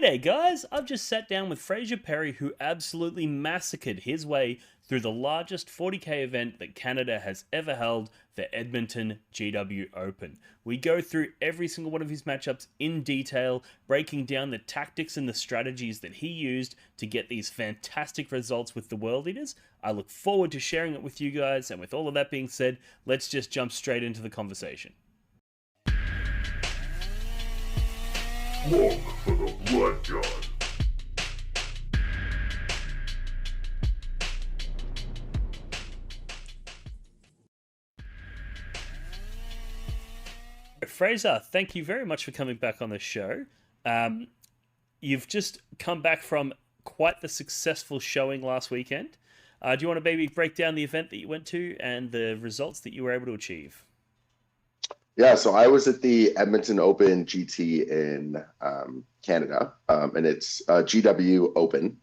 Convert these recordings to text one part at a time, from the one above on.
G'day guys, I've just sat down with Fraiser Parry who absolutely massacred his way through the largest 40k event that Canada has ever held, the Edmonton GW Open. We go through every single one of his matchups in detail, breaking down the tactics and the strategies that he used to get these fantastic results with the World Eaters. I look forward to sharing it with you guys, and with all of that being said, let's just jump straight into the conversation. Look for the Blood God. Fraiser, thank you very much for coming back on the show. You've just come back from quite the successful showing last weekend. Do you want to maybe break down the event that you went to and the results that you were able to achieve? Yeah, so I was at the Edmonton Open GT in Canada, and it's GW Open.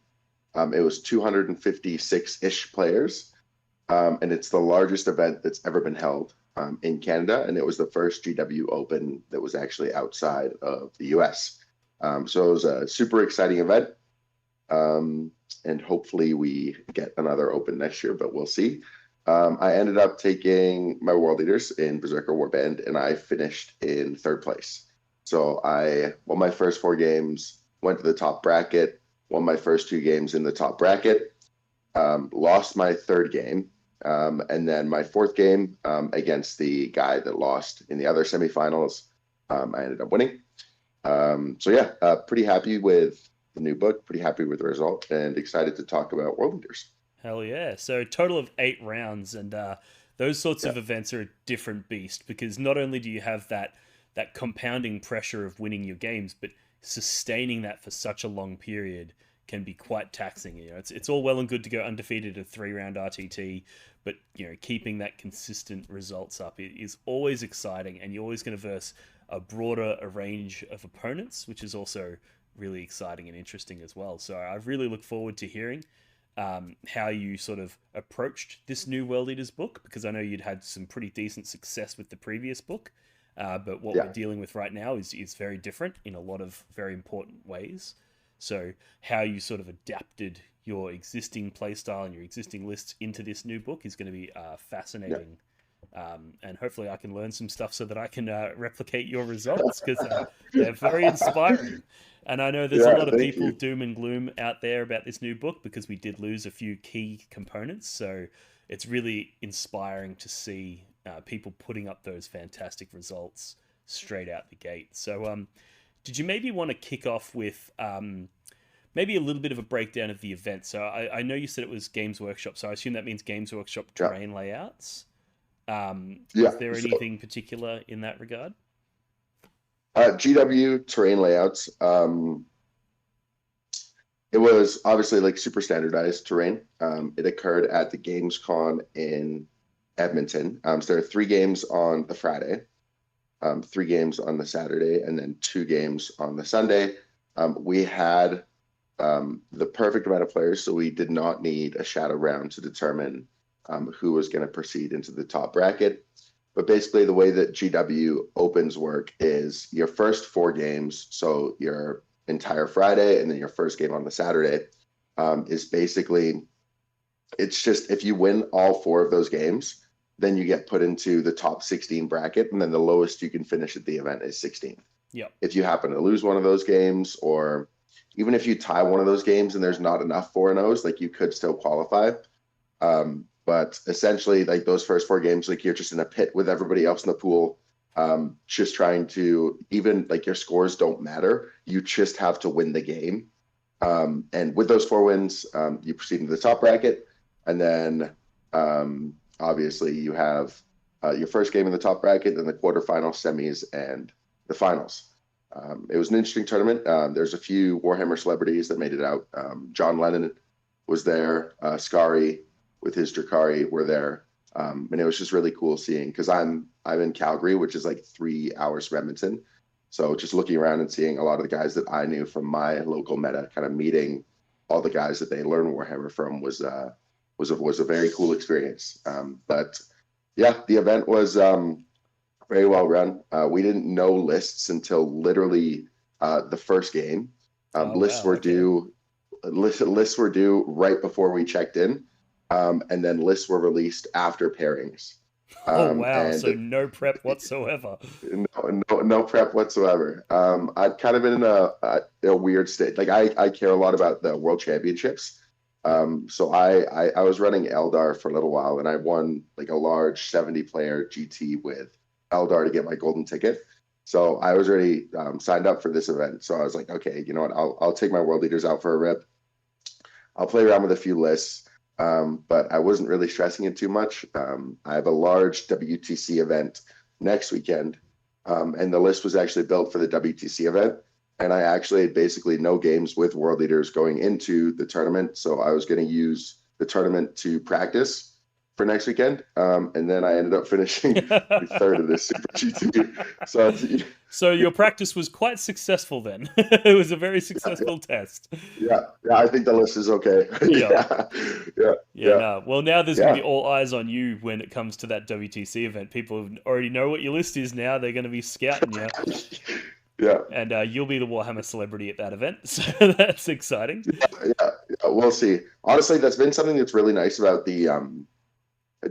It was 256-ish players, and it's the largest event that's ever been held in Canada, and it was the first GW Open that was actually outside of the US. So it was a super exciting event, and hopefully we get another Open next year, but we'll see. I ended up taking my World Eaters in Berserker Warband, and I finished in third place. So I won my first 4 games, went to the top bracket, won my first 2 games in the top bracket, lost my third game, and then my fourth game against the guy that lost in the other semifinals, I ended up winning. So yeah, pretty happy with the new book, pretty happy with the result, and excited to talk about World Eaters. Hell yeah. So total of 8 rounds, and those sorts of events are a different beast, because not only do you have that compounding pressure of winning your games, but sustaining that for such a long period can be quite taxing. You know, it's all well and good to go undefeated at 3-round RTT, but keeping that consistent results up is always exciting, and you're always going to verse a broader range of opponents, which is also really exciting and interesting as well. So I really look forward to hearing how you sort of approached this new World Eaters book, because I know you'd had some pretty decent success with the previous book, but what we're dealing with right now is very different in a lot of very important ways. So how you sort of adapted your existing playstyle and your existing lists into this new book is going to be fascinating. And hopefully I can learn some stuff so that I can replicate your results, because they're very inspiring. And I know there's a lot of people doom and gloom out there about this new book, because we did lose a few key components. So it's really inspiring to see people putting up those fantastic results straight out the gate. So did you maybe want to kick off with maybe a little bit of a breakdown of the event? So I know you said it was Games Workshop, so I assume that means Games Workshop terrain layouts. Was there anything particular in that regard? GW terrain layouts. It was obviously like super standardized terrain. It occurred at the GamesCon in Edmonton. So there are 3 games on the Friday, 3 games on the Saturday, and then 2 games on the Sunday. We had the perfect amount of players, so we did not need a shadow round to determine who was going to proceed into the top bracket. But basically the way that GW Opens work is your first 4 games, so your entire Friday and then your first game on the Saturday, is basically, it's just if you win all 4 of those games, then you get put into the top 16 bracket, and then the lowest you can finish at the event is 16th. Yep. If you happen to lose one of those games, or even if you tie one of those games and there's not enough 4-0s, like you could still qualify. But essentially, like those first 4 games, like you're just in a pit with everybody else in the pool, just trying to, even like your scores don't matter. You just have to win the game. And with those 4 wins, you proceed into the top bracket. And then obviously you have your first game in the top bracket, then the quarterfinals, semis, and the finals. It was an interesting tournament. There's a few Warhammer celebrities that made it out. John Lennon was there, Scary with his Drakari were there, and it was just really cool seeing, because I'm in Calgary, which is like 3 hours from Edmonton. So just looking around and seeing a lot of the guys that I knew from my local meta, kind of meeting all the guys that they learned Warhammer from was a very cool experience. But yeah, the event was very well run. We didn't know lists until literally the first game. Oh Lists wow, were okay. due, lists were due right before we checked in, and then lists were released after pairings. Oh wow, And so no prep whatsoever. no prep whatsoever. I'd kind of been in a weird state. Like I care a lot about the World Championships. Yeah. So I was running Eldar for a little while, and I won like a large 70 player GT with Eldar to get my golden ticket. So I was already signed up for this event. So I was like, okay, you know what? I'll take my world leaders out for a rip. I'll play around with a few lists, but I wasn't really stressing it too much. I have a large WTC event next weekend, and the list was actually built for the WTC event. And I actually had basically no games with world leaders going into the tournament, so I was going to use the tournament to practice for next weekend. And then I ended up finishing third of this Super GT. So So your practice was quite successful then. It was a very yeah, successful test. yeah, I think the list is okay. Yeah. Yeah, yeah, Yeah, yeah, no. Well, now there's going to yeah. be all eyes on you when it comes to that WTC event. People already know what your list is now. They're going to be scouting you, Yeah, and you'll be the Warhammer celebrity at that event. So that's exciting. yeah, yeah, we'll see. Honestly, that's been something that's really nice about the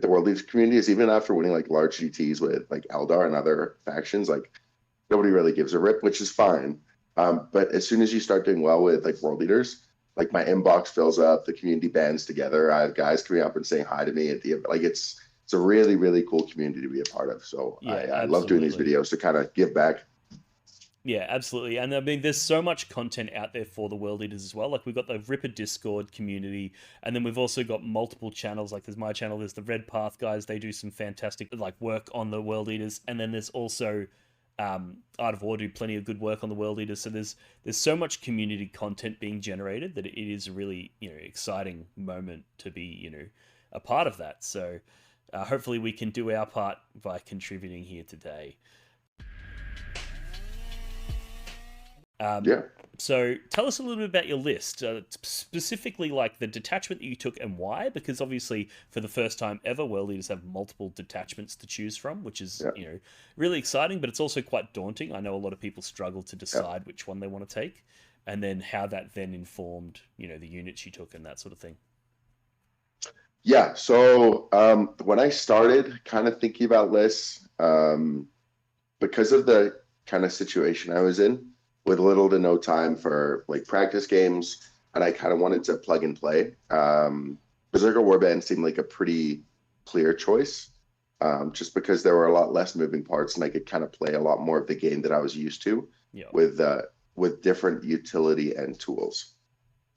World League community is even after winning like large GTs with like Eldar and other factions, like nobody really gives a rip, which is fine. But as soon as you start doing well with like world leaders, like my inbox fills up, the community bands together. I have guys coming up and saying hi to me at the like it's a really cool community to be a part of. So Yeah, I love doing these absolutely. videos to kind of give back. Yeah, absolutely. And I mean, there's so much content out there for the World Eaters as well. Like, we've got the Ripper Discord community, and then we've also got multiple channels. Like, there's my channel, there's the Red Path guys. They do some fantastic, like, work on the World Eaters. And then there's also Art of War do plenty of good work on the World Eaters. So there's so much community content being generated that it is a really, exciting moment to be, a part of that. So hopefully we can do our part by contributing here today. Um, Yeah. so tell us a little bit about your list, specifically like the detachment that you took and why, because obviously for the first time ever, world leaders have multiple detachments to choose from, which is Yeah. really exciting, but it's also quite daunting. I know a lot of people struggle to Yeah. decide which one they want to take, and then how that then informed the units you took and that sort of thing. Yeah. So when I started kind of thinking about lists, because of the kind of situation I was in, with little to no time for like practice games, and I kind of wanted to plug and play. Berserker Warband seemed like a pretty clear choice, just because there were a lot less moving parts, and I could kind of play a lot more of the game that I was used to Yeah. with different utility and tools.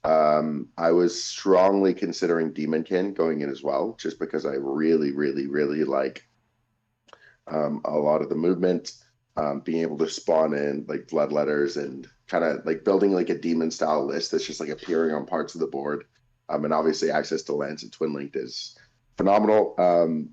I was strongly considering Demonkin going in as well, just because I really like a lot of the movement, being able to spawn in like bloodletters and kind of like building like a demon style list that's just like appearing on parts of the board. And obviously access to lands and twin linked is phenomenal.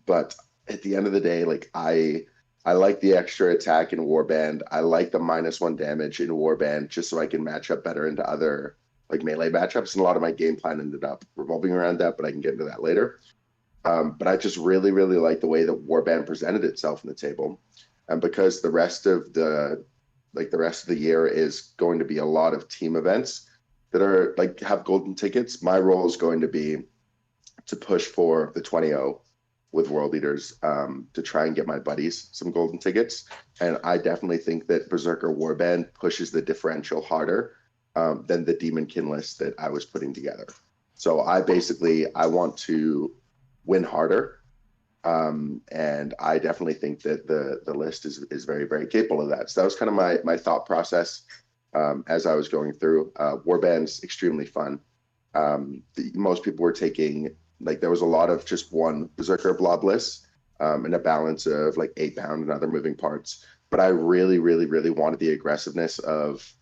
But at the end of the day, like I like the extra attack in Warband. I like the -1 damage in Warband just so I can match up better into other like melee matchups. And a lot of my game plan ended up revolving around that, but I can get into that later. But I just really like the way that Warband presented itself in the table. And because the rest of the year is going to be a lot of team events that are like have golden tickets, my role is going to be to push for the 20-0 with world leaders, to try and get my buddies some golden tickets. And I definitely think that Berserker Warband pushes the differential harder than the Demonkin list that I was putting together. So I want to win harder. And I definitely think that the list is very capable of that. So that was kind of my thought process as I was going through. Warband's extremely fun. Most people were taking, like, there was a lot of just one Berserker blob list, and a balance of like 8-pound and other moving parts. But I really wanted the aggressiveness of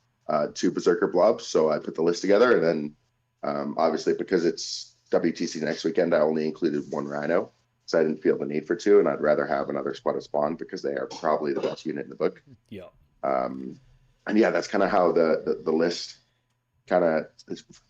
2 Berserker blobs. So I put the list together, and then obviously because it's WTC next weekend, I only included 1 Rhino. So I didn't feel the need for 2, and I'd rather have another Squad of Spawn because they are probably the best unit in the book. Yeah. And yeah, that's kind of how the list kind of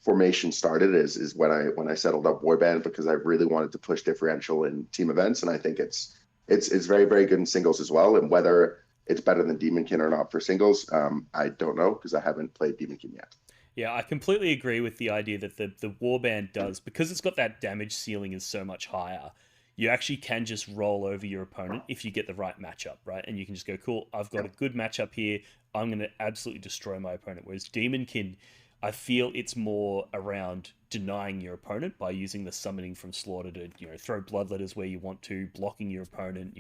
formation started. Is when I settled up Warband, because I really wanted to push differential in team events, and I think it's very good in singles as well. And whether it's better than Demonkin or not for singles, I don't know because I haven't played Demonkin yet. Yeah, I completely agree with the idea that the warband does, because it's got that damage ceiling is so much higher. You actually can just roll over your opponent if you get the right matchup, right? And you can just go, cool, I've got a good matchup here. I'm going to absolutely destroy my opponent. Whereas Demonkin, I feel it's more around denying your opponent by using the summoning from slaughter to, throw bloodletters where you want to, blocking your opponent,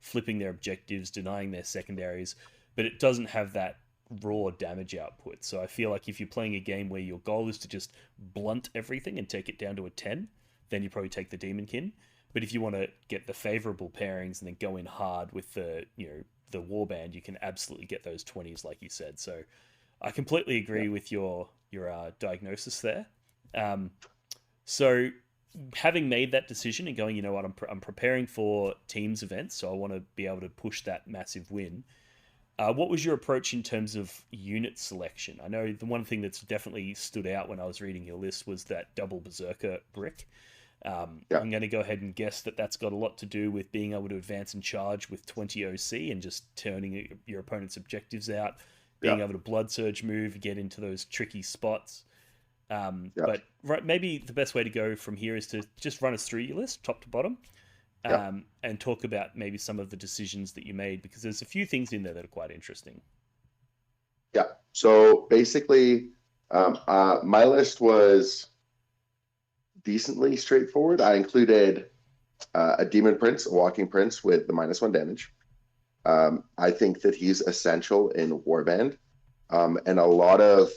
flipping their objectives, denying their secondaries. But it doesn't have that raw damage output. So I feel like if you're playing a game where your goal is to just blunt everything and take it down to a 10, then you probably take the Demonkin. But if you want to get the favorable pairings and then go in hard with the warband, you can absolutely get those 20s, like you said. So I completely agree with your diagnosis there. So having made that decision and going, you know what, I'm preparing for teams events, so I want to be able to push that massive win. What was your approach in terms of unit selection? I know the one thing that's definitely stood out when I was reading your list was that double Berserker brick. I'm going to go ahead and guess that that's got a lot to do with being able to advance and charge with 20 OC and just turning your opponent's objectives out, being able to blood surge move, get into those tricky spots. But maybe the best way to go from here is to just run us through your list, top to bottom, and talk about maybe some of the decisions that you made, because there's a few things in there that are quite interesting. Yeah. So basically, my list was decently straightforward. I included a Demon Prince, a Walking Prince with the -1 damage. I think that he's essential in Warband. And a lot of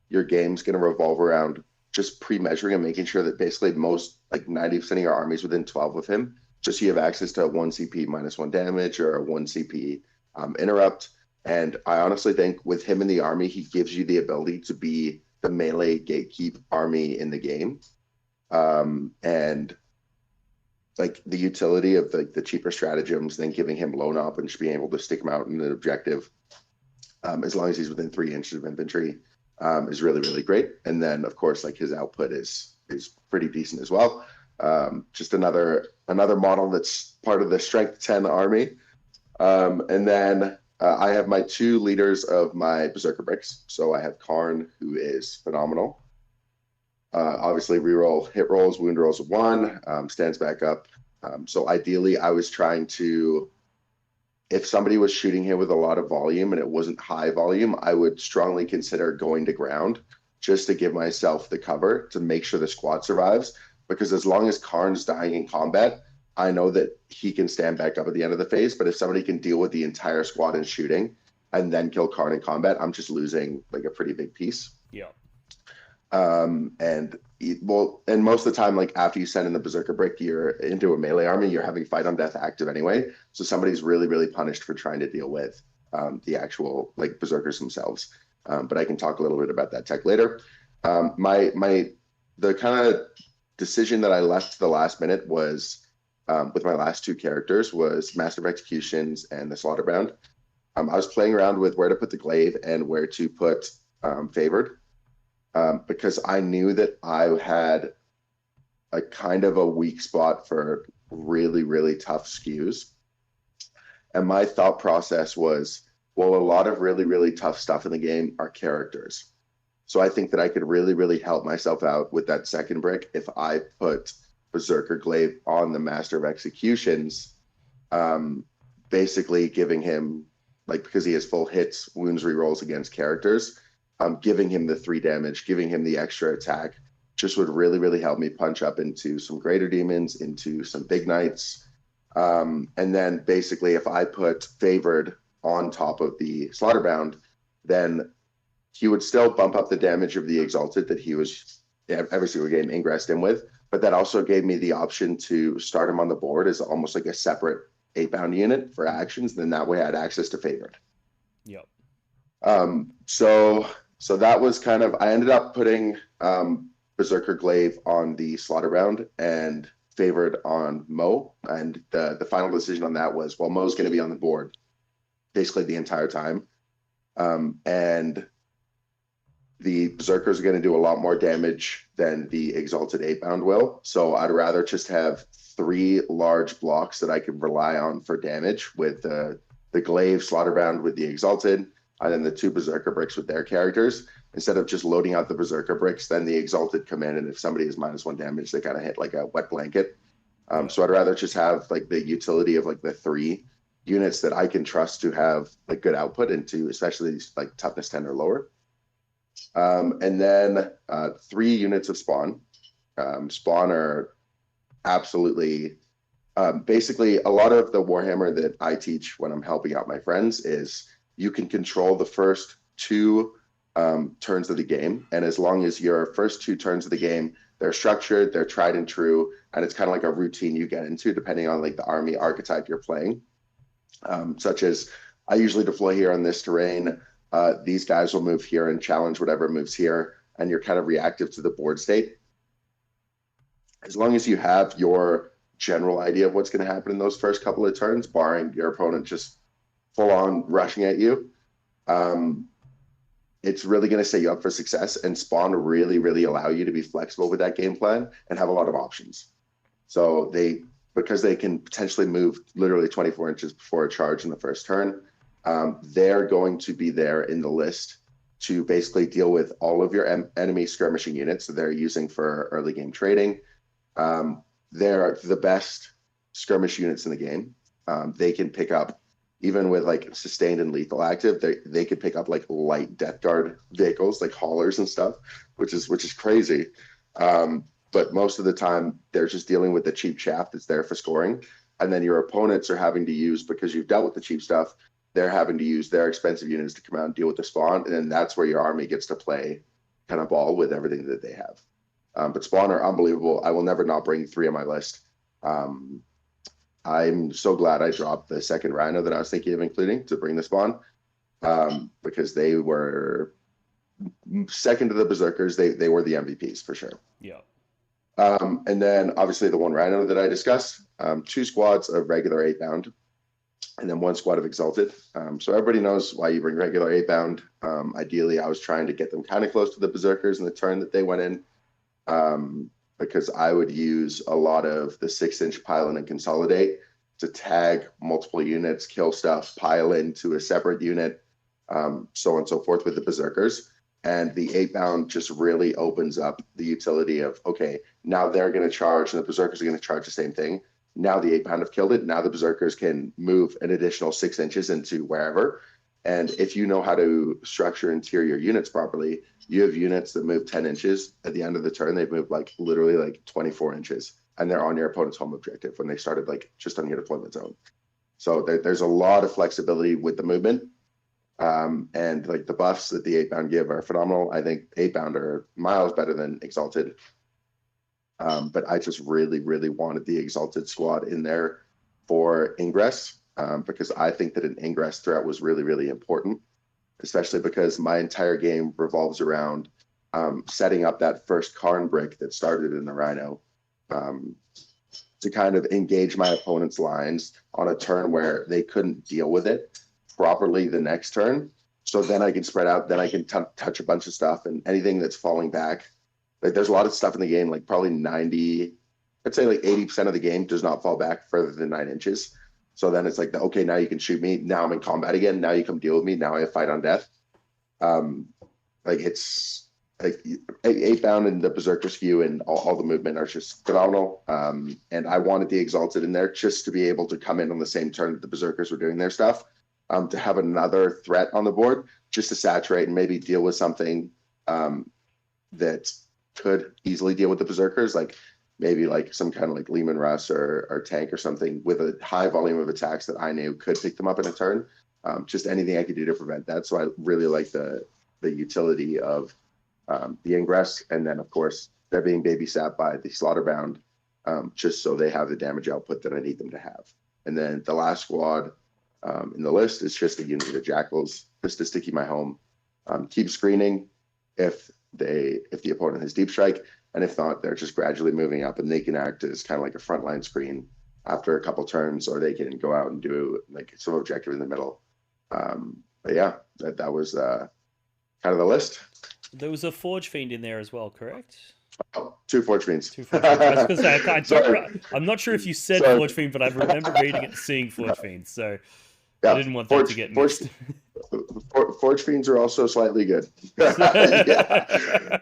your game's going to revolve around just pre-measuring and making sure that basically most, like 90% of your army's within 12 of him. Just so you have access to a 1 CP -1 damage or a 1 CP interrupt. And I honestly think with him in the army, he gives you the ability to be the melee gatekeep army in the game. And like the utility of the cheaper stratagems, then giving him loan up and just being able to stick him out in an objective, as long as he's within 3 inches of infantry, is really, really great. And then of course, like his output is pretty decent as well. Just another model that's part of the strength 10 army. And then I have my 2 leaders of my Berserker bricks. So I have Karn, who is phenomenal. Obviously, reroll hit rolls, wound rolls of 1, stands back up. So ideally, I was trying to, if somebody was shooting him with a lot of volume and it wasn't high volume, I would strongly consider going to ground just to give myself the cover to make sure the squad survives. Because as long as Karn's dying in combat, I know that he can stand back up at the end of the phase. But if somebody can deal with the entire squad in shooting and then kill Karn in combat, I'm just losing like a pretty big piece. Yeah. And most of the time, like after you send in the Berserker brick, you're into a melee army, you're having fight on death active anyway. So somebody's really, really punished for trying to deal with the actual like Berserkers themselves. But I can talk a little bit about that tech later. The kind of decision that I left to the last minute was with my last 2 characters was Master of Executions and the Slaughterbound. I was playing around with where to put the glaive and where to put favored. Because I knew that I had a kind of a weak spot for really, really tough skews. And my thought process was, well, a lot of really, really tough stuff in the game are characters. So I think that I could really, really help myself out with that second brick if I put Berserker Glaive on the Master of Executions, basically giving him, like, because he has full hits, wounds, rerolls against characters, giving him the 3 damage, giving him the extra attack, just would really, really help me punch up into some greater demons, into some big knights. And then basically if I put favored on top of the Slaughterbound, then he would still bump up the damage of the Exalted that he was every single game ingressed in with, but that also gave me the option to start him on the board as almost like a separate 8-bound unit for actions. Then that way I had access to favored. Yep. So that was kind of, I ended up putting Berserker Glaive on the Slaughterbound and favored on Mo. And the final decision on that was, well, Mo's going to be on the board basically the entire time. And the Berserkers are going to do a lot more damage than the Exalted 8-bound will. So I'd rather just have 3 large blocks that I can rely on for damage with the Glaive, Slaughterbound with the Exalted, and then the 2 Berserker bricks with their characters. Instead of just loading out the Berserker bricks, then the Exalted come in, and if somebody is -1 damage, they kind of hit like a wet blanket. So I'd rather just have like the utility of like the 3 units that I can trust to have like good output into, especially like toughness 10 or lower. And then 3 units of spawn. Spawn are absolutely basically a lot of the Warhammer that I teach when I'm helping out my friends is you can control the first 2 turns of the game, and as long as your first 2 turns of the game, they're structured, they're tried and true, and it's kind of like a routine you get into depending on like the army archetype you're playing. Such as I usually deploy here on this terrain. These guys will move here and challenge whatever moves here, and you're kind of reactive to the board state. As long as you have your general idea of what's going to happen in those first couple of turns, barring your opponent just full on rushing at you, it's really going to set you up for success. And spawn really, really allow you to be flexible with that game plan and have a lot of options. So because they can potentially move literally 24 inches before a charge in the first turn, they're going to be there in the list to basically deal with all of your enemy skirmishing units that they're using for early game trading. They're the best skirmish units in the game. They can pick up, even with like sustained and lethal active, they could pick up like light Death Guard vehicles, like haulers and stuff, which is crazy. But most of the time, they're just dealing with the cheap chaff that's there for scoring. And then your opponents are having to use, because you've dealt with the cheap stuff, they're having to use their expensive units to come out and deal with the spawn. And then that's where your army gets to play kind of ball with everything that they have. But spawn are unbelievable. I will never not bring 3 on my list. I'm so glad I dropped the second Rhino that I was thinking of including to bring the spawn, because they were second to the Berserkers. They were the MVPs for sure. Yeah. And then obviously the 1 Rhino that I discussed, 2 squads of regular 8-bound, and then 1 squad of Exalted. So everybody knows why you bring regular 8-bound. Ideally, I was trying to get them kind of close to the Berserkers in the turn that they went in, because I would use a lot of the 6-inch pile in and consolidate to tag multiple units, kill stuff, pile into a separate unit, so on and so forth with the Berserkers. And the 8-bound just really opens up the utility of, okay, now they're going to charge and the Berserkers are going to charge the same thing. Now the 8-bound have killed it. Now the Berserkers can move an additional 6 inches into wherever. And if you know how to structure interior units properly, you have units that move 10 inches. At the end of the turn, they've moved like literally like 24 inches. And they're on your opponent's home objective when they started like just on your deployment zone. So there's a lot of flexibility with the movement. And like the buffs that the 8-bound give are phenomenal. I think 8-bound are miles better than Exalted. But I just really, really wanted the Exalted squad in there for Ingress, because I think that an Ingress threat was really, really important, especially because my entire game revolves around setting up that first Karn brick that started in the Rhino, to kind of engage my opponent's lines on a turn where they couldn't deal with it properly the next turn. So then I can spread out, then I can touch a bunch of stuff, and anything that's falling back. Like there's a lot of stuff in the game, like probably 80% of the game does not fall back further than 9 inches. So then it's like, okay, now you can shoot me. Now I'm in combat again. Now you come deal with me. Now I have fight on death. Like it's like 8-bound and the Berserker skew and all the movement are just phenomenal. And I wanted the Exalted in there just to be able to come in on the same turn that the Berserkers were doing their stuff. To have another threat on the board, just to saturate and maybe deal with something that could easily deal with the Berserkers, like maybe like some kind of like Lehman Russ or tank or something with a high volume of attacks that I knew could pick them up in a turn. Just anything I could do to prevent that. So I really like the utility of the Ingress, and then of course they're being babysat by the Slaughterbound, just so they have the damage output that I need them to have. And then the last squad in the list is just a unit of Jackals, just to sticky my home. Keep screening if the opponent has deep strike, and if not, they're just gradually moving up, and they can act as kind of like a frontline screen after a couple turns, or they can go out and do like some objective in the middle. But yeah, that was kind of the list. There was a Forge Fiend in there as well, correct? Oh, 2 Forge Fiends. 2 Forge Fiends. I was going to say, I'm not sure if you said Forge Fiend, but I remember reading it, seeing Forge Fiends, so yeah, I didn't want that to get mixed. Forge Fiends are also slightly good. Yeah.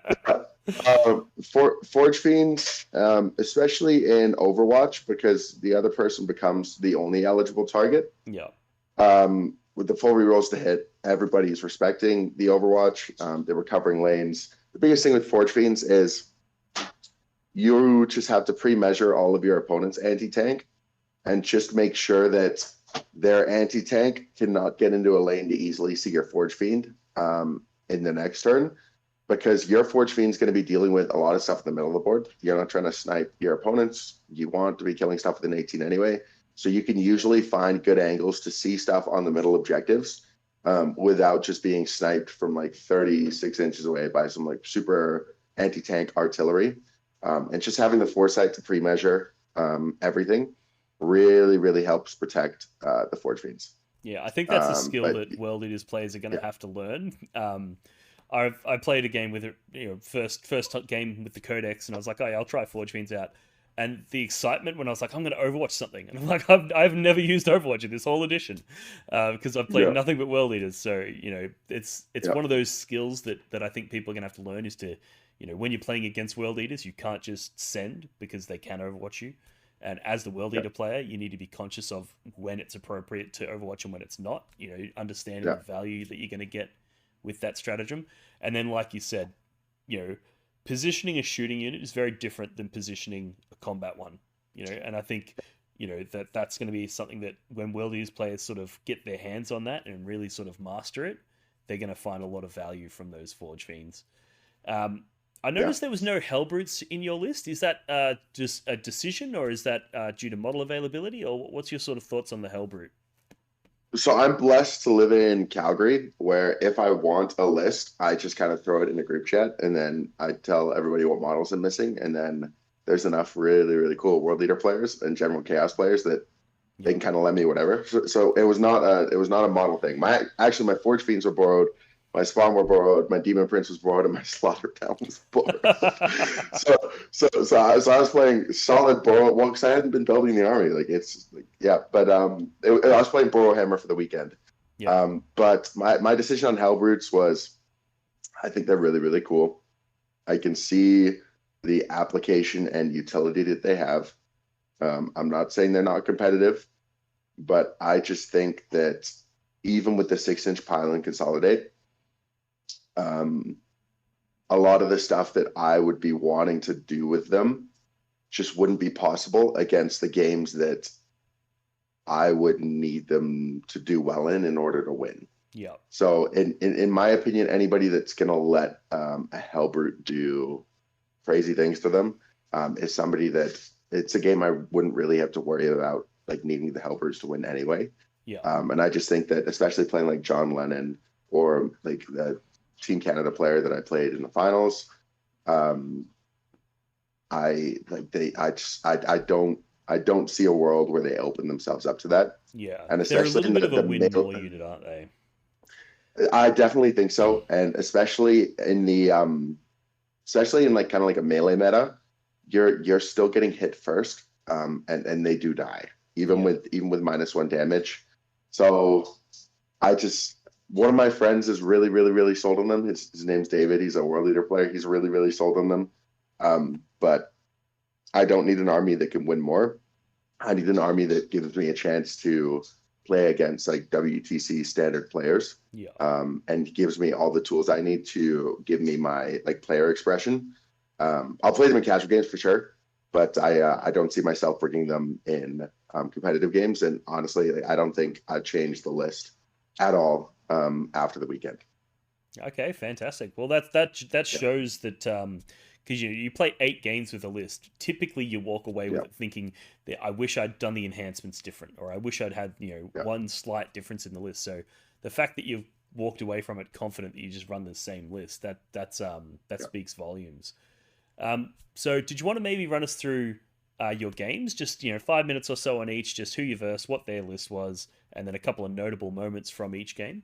Forge Fiends, especially in Overwatch, because the other person becomes the only eligible target. Yeah. With the full rerolls to hit, everybody's respecting the Overwatch. They were covering lanes. The biggest thing with Forge Fiends is you just have to pre-measure all of your opponent's anti-tank and just make sure that their anti-tank cannot get into a lane to easily see your Forge Fiend in the next turn, because your Forge Fiend is going to be dealing with a lot of stuff in the middle of the board. You're not trying to snipe your opponents. You want to be killing stuff within 18 anyway. So you can usually find good angles to see stuff on the middle objectives without just being sniped from like 36 inches away by some like super anti-tank artillery. And just having the foresight to pre-measure everything really, really helps protect the Forge Fiends. Yeah, I think that's a skill that World Eaters players are going to have to learn. I played a game with it, first game with the Codex, and I was like, oh yeah, I'll try Forge Fiends out. And the excitement when I was like, I'm going to Overwatch something, and I'm like, I've never used Overwatch in this whole edition because I've played nothing but World Eaters. So it's one of those skills that I think people are going to have to learn is to, when you're playing against World Eaters, you can't just send because they can Overwatch you. And as the World Eater player, you need to be conscious of when it's appropriate to Overwatch and when it's not. Understanding the value that you're going to get with that stratagem. And then, like you said, positioning a shooting unit is very different than positioning a combat one. And I think that's going to be something that when World Eaters players sort of get their hands on that and really sort of master it, they're going to find a lot of value from those Forge Fiends. I noticed there was no Hellbrutes in your list. Is that just a decision, or is that due to model availability, or what's your sort of thoughts on the Hellbrute? So I'm blessed to live in Calgary, where if I want a list, I just kind of throw it in a group chat, and then I tell everybody what models I'm missing, and then there's enough really, really cool World Leader players and General Chaos players that they can kind of lend me whatever. So it was not a model thing. My Forge Fiends were borrowed. My Spawn were borrowed, my Demon Prince was borrowed, and my Slaughter Town was borrowed. so I was playing solid borrow. Well, because I hadn't been building the army. But I was playing Borrow Hammer for the weekend. Yeah. But my decision on Hellbrutes was, I think they're really, really cool. I can see the application and utility that they have. I'm not saying they're not competitive, but I just think that even with the 6-inch pile and consolidate, a lot of the stuff that I would be wanting to do with them just wouldn't be possible against the games that I would need them to do well in order to win. Yeah. So in my opinion, anybody that's going to let a Hellbrute do crazy things to them is somebody that it's a game I wouldn't really have to worry about like needing the Hellbrutes to win anyway. Yeah. And I just think that especially playing like John Lennon or like the Team Canada player that I played in the finals, I don't see a world where they open themselves up to that. Yeah, and especially they're a little bit of a win-more unit, aren't they? I definitely think so, and especially in like kind of like a melee meta, you're still getting hit first, and they do die even with -1 damage. So one of my friends is really, really, really sold on them. His name's David. He's a World Leader player. He's really, really sold on them. But I don't need an army that can win more. I need an army that gives me a chance to play against like WTC standard players. Yeah. And gives me all the tools I need to give me my like player expression. I'll play them in casual games for sure, but I don't see myself bringing them in competitive games. And honestly, I don't think I'd change the list at all after the weekend. Okay, fantastic. Well, that shows that because you play 8 games with a list. Typically, you walk away with it thinking that I wish I'd done the enhancements different, or I wish I'd had one slight difference in the list. So the fact that you've walked away from it confident that you just run the same list, that speaks volumes. So did you want to maybe run us through your games, just 5 minutes or so on each, just who you versed, what their list was, and then a couple of notable moments from each game?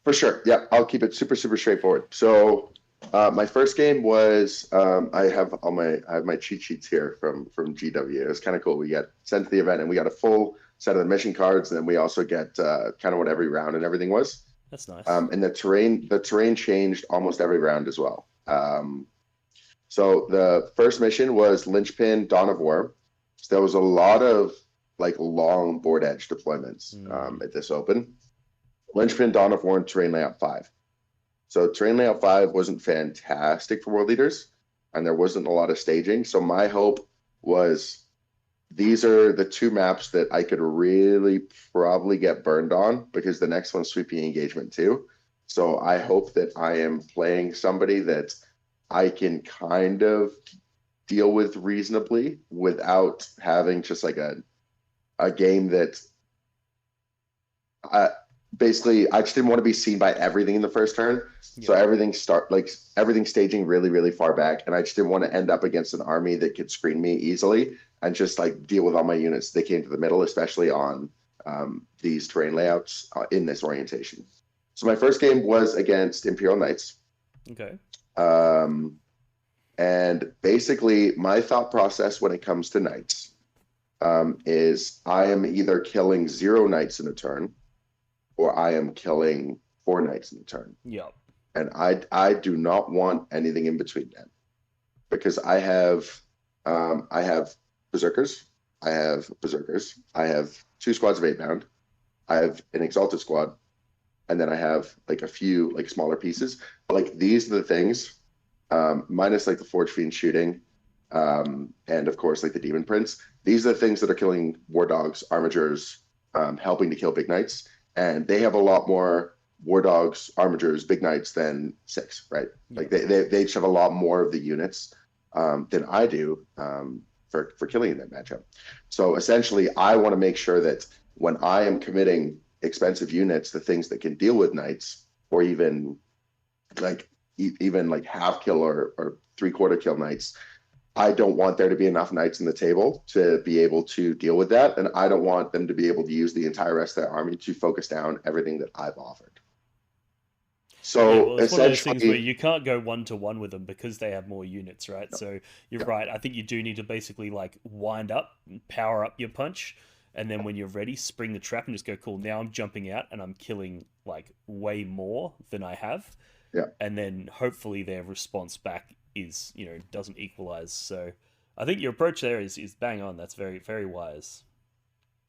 For sure. Yeah, I'll keep it super, super straightforward. So my first game was I have my cheat sheets here from GW. It was kind of cool. We got sent to the event and we got a full set of the mission cards, and then we also get kind of what every round and everything was. That's nice. And the terrain changed almost every round as well. So the first mission was Linchpin, Dawn of War. So there was a lot of like long board edge deployments at this open. Linchpin, Dawn of War, and Terrain Layout 5. So Terrain Layout 5 wasn't fantastic for World Leaders, and there wasn't a lot of staging. So my hope was these are the two maps that I could really probably get burned on, because the next one's Sweeping Engagement too. So I hope that I am playing somebody that I can kind of deal with reasonably without having just like a game that basically I just didn't want to be seen by everything in the first turn. Yeah. So everything staging really, really far back. And I just didn't want to end up against an army that could screen me easily and just like deal with all my units. They came to the middle, especially on these terrain layouts in this orientation. So my first game was against Imperial Knights. Okay. And basically my thought process when it comes to knights is I am either killing 0 knights in a turn, or I am killing 4 knights in a turn. Yeah. And I do not want anything in between them, because I have berserkers, I have 2 squads of 8-bound, I have an exalted squad, and then I have like a few like smaller pieces. But like these are the things, minus like the Forge Fiend shooting, and of course like the Demon Prince. These are the things that are killing War Dogs, Armigers, helping to kill Big Knights. And they have a lot more War Dogs, Armigers, Big Knights than 6, right? Yeah. Like they just have a lot more of the units than I do for killing in that matchup. So essentially, I want to make sure that when I am committing expensive units, the things that can deal with knights, or even like half kill or 3/4 kill knights, I don't want there to be enough knights in the table to be able to deal with that. And I don't want them to be able to use the entire rest of their army to focus down everything that I've offered. So it's one of those things where you can't go 1-to-1 with them because they have more units, right? No. So you're right. I think you do need to basically like wind up, power up your punch, and then when you're ready, spring the trap and just go, cool, now I'm jumping out and I'm killing like way more than I have. Yeah. And then hopefully their response back is, doesn't equalize. So I think your approach there is bang on. That's very, very wise.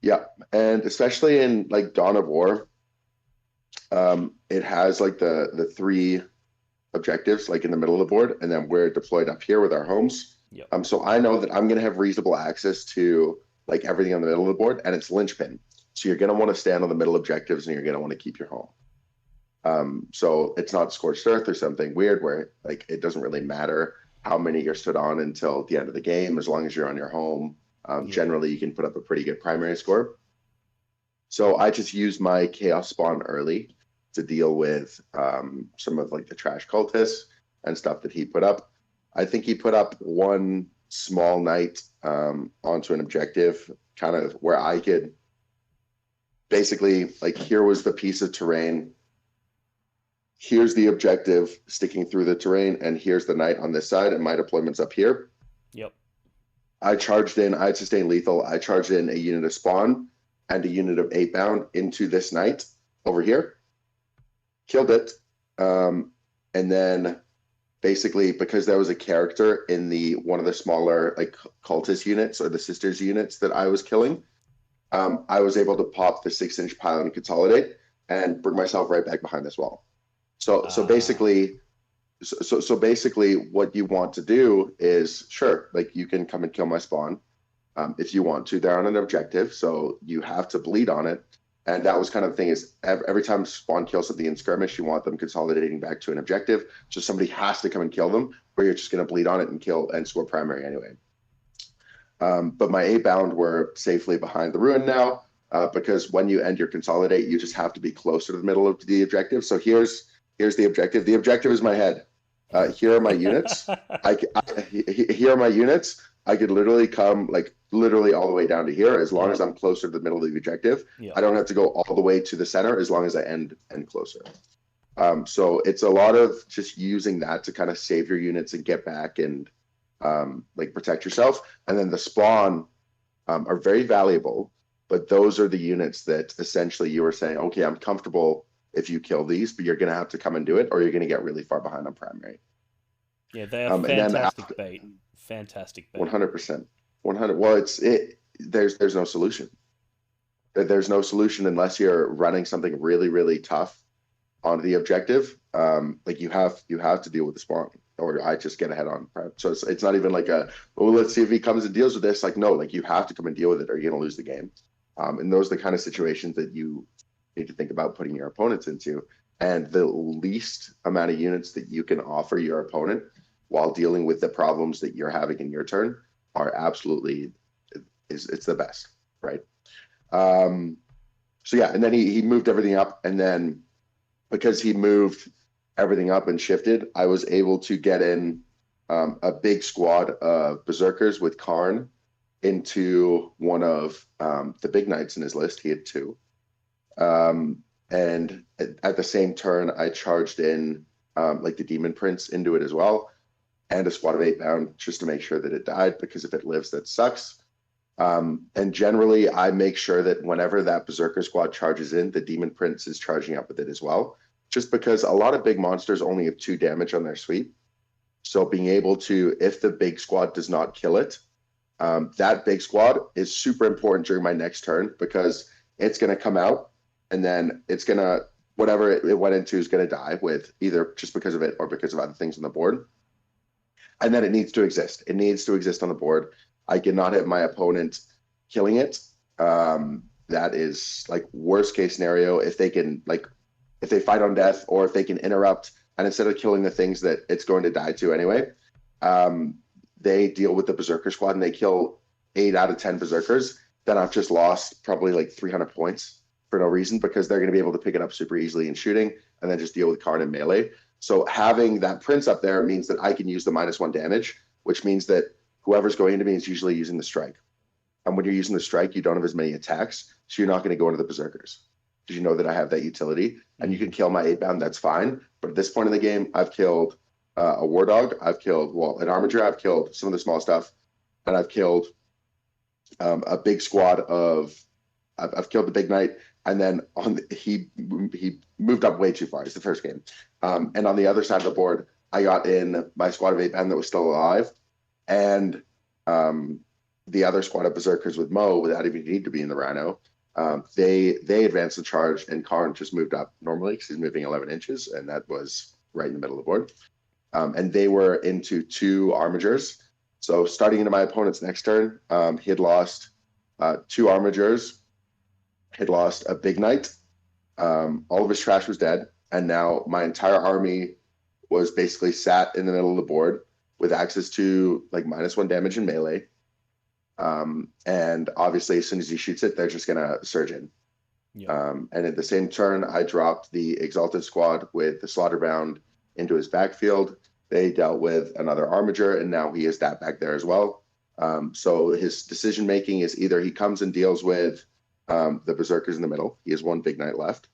Yeah. And especially in like Dawn of War, it has like the 3 objectives like in the middle of the board, and then we're deployed up here with our homes. Yep. So I know that I'm going to have reasonable access to like everything on the middle of the board, and it's linchpin. So you're going to want to stand on the middle objectives, and you're going to want to keep your home. So it's not scorched earth or something weird where like it doesn't really matter how many you're stood on until the end of the game, as long as you're on your home. Generally, you can put up a pretty good primary score. So I just used my chaos spawn early to deal with some of like the trash cultists and stuff that he put up. I think he put up 1 small knight onto an objective, kind of where I could basically like, here was the piece of terrain. Here's the objective sticking through the terrain, and here's the knight on this side, and my deployment's up here. Yep. I had sustained lethal. I charged in a unit of spawn and a unit of 8-bound into this knight over here. Killed it. And then basically, because there was a character in one of the smaller like cultist units or the sisters units that I was killing, I was able to pop the 6-inch pile and consolidate and bring myself right back behind this wall. So basically what you want to do is, sure, like you can come and kill my spawn if you want to. They're on an objective, so you have to bleed on it. And that was kind of the thing, is every time spawn kills something in skirmish, you want them consolidating back to an objective. So somebody has to come and kill them, or you're just going to bleed on it and kill and score primary anyway. But my 8-bound were safely behind the ruin now, because when you end your consolidate, you just have to be closer to the middle of the objective. So here's the objective. The objective is my head. Here are my units. Here are my units. I could literally come literally all the way down to here as long as I'm closer to the middle of the objective. Yeah. I don't have to go all the way to the center as long as I end closer. So it's a lot of just using that to kind of save your units and get back and protect yourself. And then the spawn are very valuable But those are the units that essentially you were saying, okay, I'm comfortable if you kill these, but you're going to have to come and do it, or you're going to get really far behind on primary. Yeah, they are And then fantastic after bait. Fantastic bait. 100%, 100. Well, there's no solution. There's no solution unless you're running something really, really tough on the objective. Like you have to deal with the spawn, or I just get ahead on prep. So it's not even like well, let's see if he comes and deals with this. Like, no, like you have to come and deal with it, or you're gonna lose the game. And those are the kind of situations that you need to think about putting your opponents into. And the least amount of units that you can offer your opponent while dealing with the problems that you're having in your turn are absolutely it's the best, right? So yeah, and then he moved everything up, and then because he moved everything up and shifted, I was able to get in a big squad of berserkers with Karn into one of the big knights in his list. He had two. And at the same turn, I charged in like the Demon Prince into it as well, and a squad of 8 bound just to make sure that it died, because if it lives, that sucks. And generally, I make sure that whenever that Berserker squad charges in, the Demon Prince is charging up with it as well, just because a lot of big monsters only have 2 damage on their sweep. So being able to, if the big squad does not kill it, that big squad is super important during my next turn, because it's going to come out and then it's going to, whatever it went into is going to die with, either just because of it or because of other things on the board. And then it needs to exist. It needs to exist on the board. I cannot have my opponent killing it. That is like worst case scenario. If they can, like, if they fight on death, or if they can interrupt, and instead of killing the things that it's going to die to anyway, they deal with the Berserker squad and they kill 8 out of 10 Berserkers, then I've just lost probably like 300 points for no reason, because they're going to be able to pick it up super easily in shooting and then just deal with Karn and melee. So having that Prince up there means that I can use the -1 damage, which means that whoever's going into me is usually using the strike. And when you're using the strike, you don't have as many attacks, so you're not going to go into the Berserkers, because you know that I have that utility, and you can kill my 8 bound, that's fine. But at this point in the game, I've killed a War Dog, I've killed, well, an Armiger, I've killed some of the small stuff, and I've killed a big squad of, I've killed the Big Knight, and then he moved up way too far. It's the first game. And on the other side of the board, I got in my squad of 8 bound that was still alive, and the other squad of Berserkers with Mo, without even need to be in the Rhino, they advanced the charge, and Karn just moved up normally because he's moving 11 inches, and that was right in the middle of the board. And they were into 2 Armigers. So starting into my opponent's next turn, he had lost 2 Armigers, had lost a Big Knight, all of his trash was dead, and now my entire army was basically sat in the middle of the board with access to like -1 damage in melee. And obviously, as soon as he shoots it, they're just gonna surge in. Yeah. And at the same turn, I dropped the Exalted squad with the Slaughterbound into his backfield. They dealt with another Armiger, and now he is that back there as well. So his decision making is either he comes and deals with the Berserkers in the middle. He has 1 Big Knight left,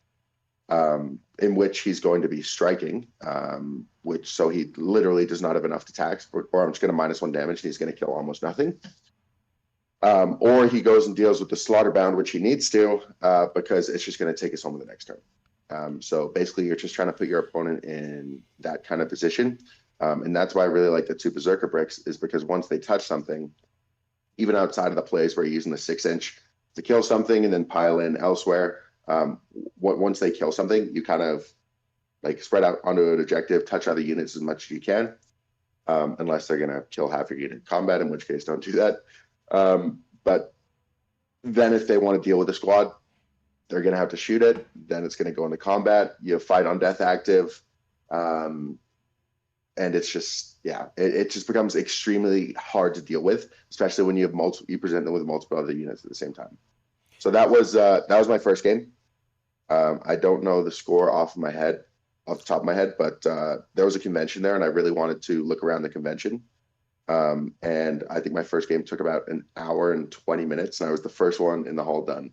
in which he's going to be striking, so he literally does not have enough attacks, or I'm just going to -1 damage, and he's going to kill almost nothing. Or he goes and deals with the Slaughterbound, which he needs to, because it's just going to take us home in the next turn. So basically, you're just trying to put your opponent in that kind of position. And that's why I really like the 2 Berserker bricks, is because once they touch something, even outside of the plays where you're using the 6-inch to kill something and then pile in elsewhere, once they kill something, you kind of like spread out onto an objective, touch other units as much as you can, unless they're going to kill half your unit in combat, in which case don't do that. But then if they want to deal with the squad, they're going to have to shoot it. Then it's going to go into combat. You fight on death active. And it's just, yeah, it just becomes extremely hard to deal with, especially when you have you present them with multiple other units at the same time. So that was my first game. I don't know the score off the top of my head, but there was a convention there, and I really wanted to look around the convention. And I think my first game took about 1 hour and 20 minutes, and I was the first one in the hall done.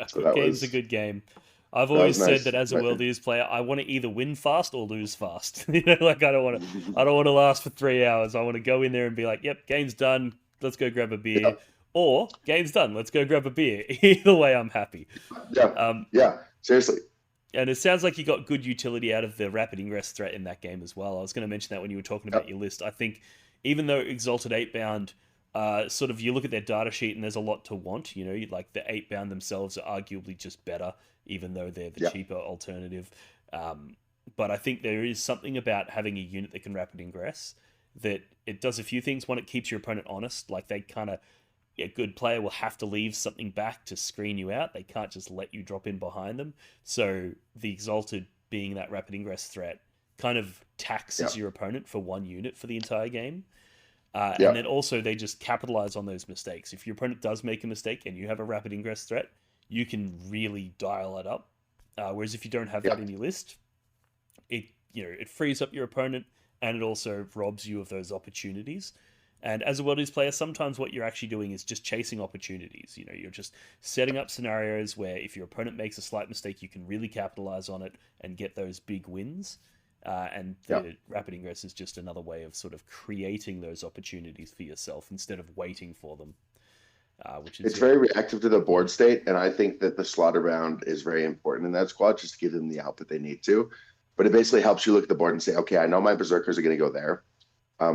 So that game's a good game. I've always said that as a World Eaters player, I want to either win fast or lose fast. Like I don't want to last for 3 hours. I want to go in there and be like, "Yep, game's done. Let's go grab a beer." Yep. or game's done. Let's go grab a beer. Either way, I'm happy. Yeah, Um, yeah, seriously. and it sounds like you got good utility out of the rapid ingress threat in that game as well. I was going to mention that when you were talking about Yep. your list. I think even though Exalted 8-bound, sort of you look at their data sheet and there's a lot to want, like the 8-bound themselves are arguably just better, even though they're the Yep. cheaper alternative. But I think there is something about having a unit that can rapid ingress that it does a few things. One, it keeps your opponent honest. Like they kind of, a good player will have to leave something back to screen you out. They can't just let you drop in behind them. So the Exalted being that rapid ingress threat kind of taxes your opponent for one unit for the entire game. And then also they just capitalize on those mistakes. If your opponent does make a mistake and you have a rapid ingress threat, you can really dial it up. Whereas if you don't have that in your list, it frees up your opponent and it also robs you of those opportunities. And as a World East player, sometimes what you're actually doing is just chasing opportunities. You're just setting up scenarios where if your opponent makes a slight mistake, you can really capitalize on it and get those big wins. And the rapid ingress is just another way of sort of creating those opportunities for yourself instead of waiting for them. It's very reactive to the board state, and I think that the slaughter bound is very important in that squad, just to give them the output they need to. But it basically helps you look at the board and say, okay, I know my berserkers are going to go there.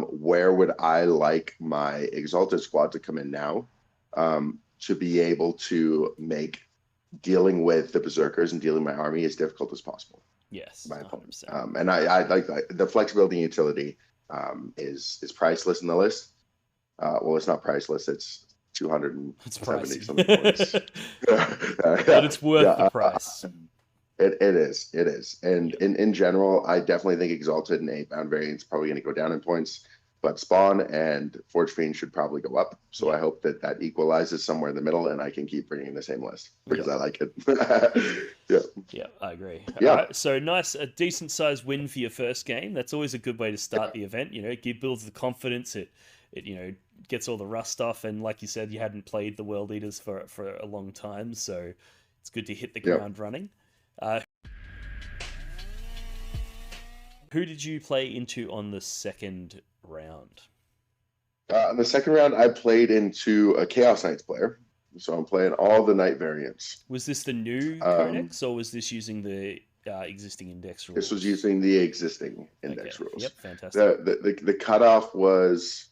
Where would I like my Exalted squad to come in now, to be able to make dealing with the berserkers and dealing my army as difficult as possible? Yes, my opponent. 100%. And I like the flexibility and utility is priceless in the list. Well, it's not priceless. It's 270 something points. But it's worth the price. It is. And in general, I definitely think Exalted and 8-bound variants probably going to go down in points, but Spawn and Forge Fiend should probably go up. So I hope that equalizes somewhere in the middle, and I can keep bringing the same list because I like it. Yeah, I agree. Yeah. All right, so nice, a decent sized win for your first game. That's always a good way to start the event. It builds the confidence. It gets all the rust off, and like you said, you hadn't played the World Eaters for a long time, so it's good to hit the ground running. Who did you play into on the second round? In the second round, I played into a Chaos Knights player. So I'm playing all the Knight variants. Was this the new Codex, or was this using the existing index rules? This was using the existing index rules. Yep, fantastic. The cutoff was,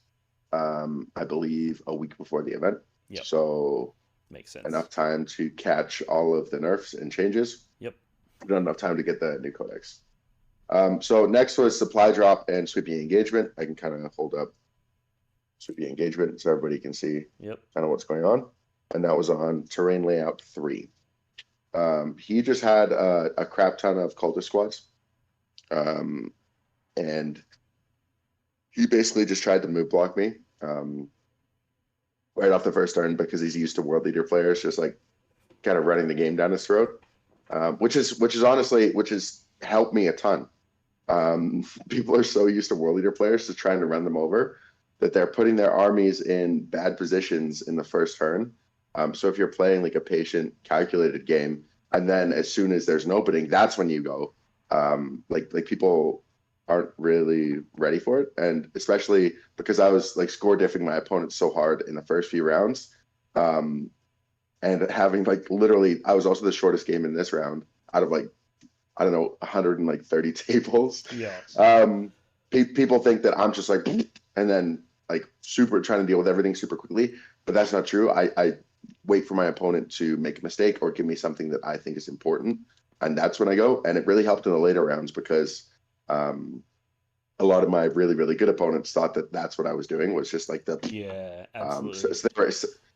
I believe, a week before the event. Yep. So makes sense. Enough time to catch all of the nerfs and changes. Yep. Not enough time to get the new Codex. So next was Supply Drop and Sweeping Engagement. I can kind of hold up Sweeping Engagement so everybody can see kind of what's going on. And that was on Terrain Layout 3. He just had a crap ton of cultist squads. And he basically just tried to move block me right off the first turn because he's used to World Leader players just like kind of running the game down his throat, which has helped me a ton. People are so used to World Leader players just trying to run them over that they're putting their armies in bad positions in the first turn. So if you're playing like a patient, calculated game, and then as soon as there's an opening, that's when you go. Like people aren't really ready for it, and especially because I was like score diffing my opponent so hard in the first few rounds, and having like literally, I was also the shortest game in this round out of like, I don't know, 130 tables. Yeah. People think that I'm just like, and then like super trying to deal with everything super quickly, but that's not true. I wait for my opponent to make a mistake or give me something that I think is important, and that's when I go. And it really helped in the later rounds because a lot of my really, really good opponents thought that that's what I was doing, was just like absolutely.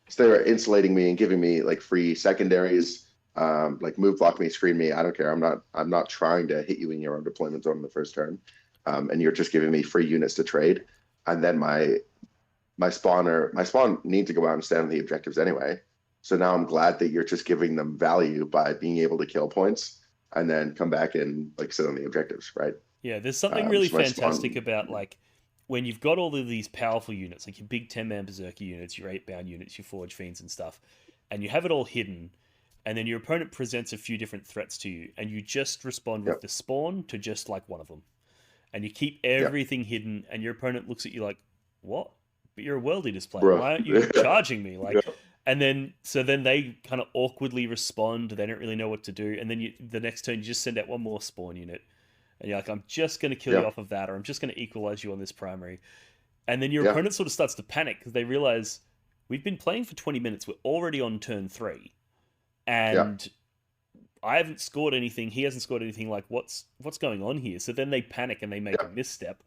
So they were insulating me and giving me like free secondaries, like move, block me, screen me. I don't care. I'm not trying to hit you in your own deployment zone in the first turn, and you're just giving me free units to trade. And then my spawn need to go out and stand on the objectives anyway. So now I'm glad that you're just giving them value by being able to kill points and then come back and like sit on the objectives, right? Yeah, there's something really fantastic about like when you've got all of these powerful units, like your big 10-man Berserker units, your 8-bound units, your Forge Fiends and stuff, and you have it all hidden, and then your opponent presents a few different threats to you, and you just respond with the spawn to just like one of them. And you keep everything hidden, and your opponent looks at you like, what? but you're a World Eaters player. Bro. Why aren't you charging me? Like, and then they kind of awkwardly respond. They don't really know what to do, and then the next turn you just send out one more spawn unit, and you're like, I'm just going to kill you off of that, or I'm just going to equalize you on this primary, and then your opponent sort of starts to panic because they realize we've been playing for 20 minutes. We're already on turn 3, and I haven't scored anything. He hasn't scored anything. Like, what's going on here? So then they panic and they make a misstep,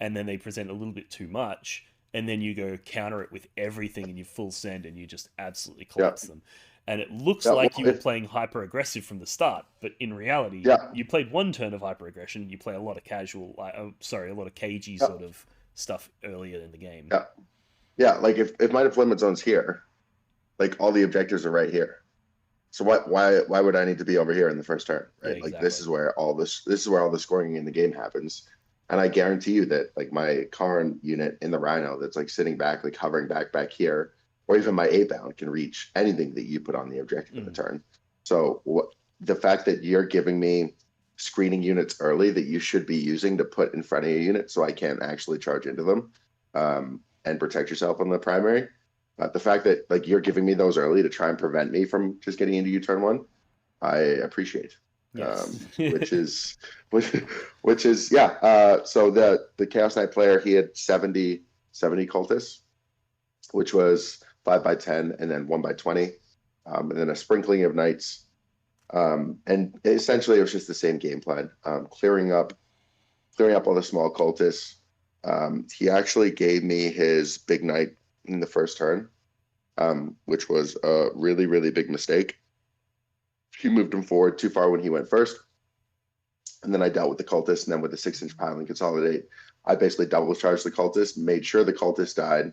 and then they present a little bit too much, and then you go counter it with everything and you full send and you just absolutely collapse them. And it looks like you were playing hyper aggressive from the start, but in reality, you played one turn of hyper aggression. You play a lot of casual, a lot of cagey sort of stuff earlier in the game. Yeah. Like if my deployment zone's here, like all the objectives are right here. So why would I need to be over here in the first turn? Right. Exactly. Like this is where all the scoring in the game happens. And I guarantee you that like my Karn unit in the Rhino that's like sitting back, like hovering back here, or even my A-bound can reach anything that you put on the objective in the turn. So the fact that you're giving me screening units early that you should be using to put in front of your unit so I can't actually charge into them and protect yourself on the primary. The fact that like you're giving me those early to try and prevent me from just getting into you turn 1, I appreciate. Yes. which is so the Chaos Knight player, he had 70 cultists, which was 5x10 and then 1x20, and then a sprinkling of knights, and essentially it was just the same game plan, clearing up all the small cultists. He actually gave me his big knight in the first turn, which was a really, really big mistake. He moved him forward too far when he went first. And then I dealt with the cultist, and then with the 6-inch pile and consolidate, I basically double charged the cultist, made sure the cultist died.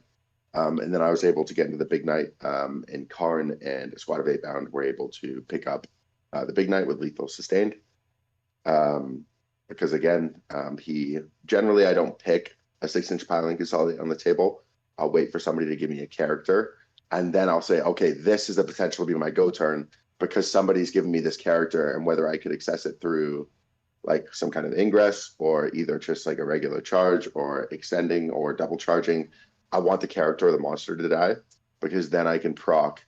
And then I was able to get into the big knight, and Karn and a squad of 8-bound were able to pick up the big knight with lethal sustained. Because again, I don't pick a 6-inch pile and consolidate on the table. I'll wait for somebody to give me a character, and then I'll say, okay, this is the potential to be my go turn, because somebody's given me this character, and whether I could access it through like some kind of ingress or either just like a regular charge or extending or double charging, I want the character or the monster to die, because then I can proc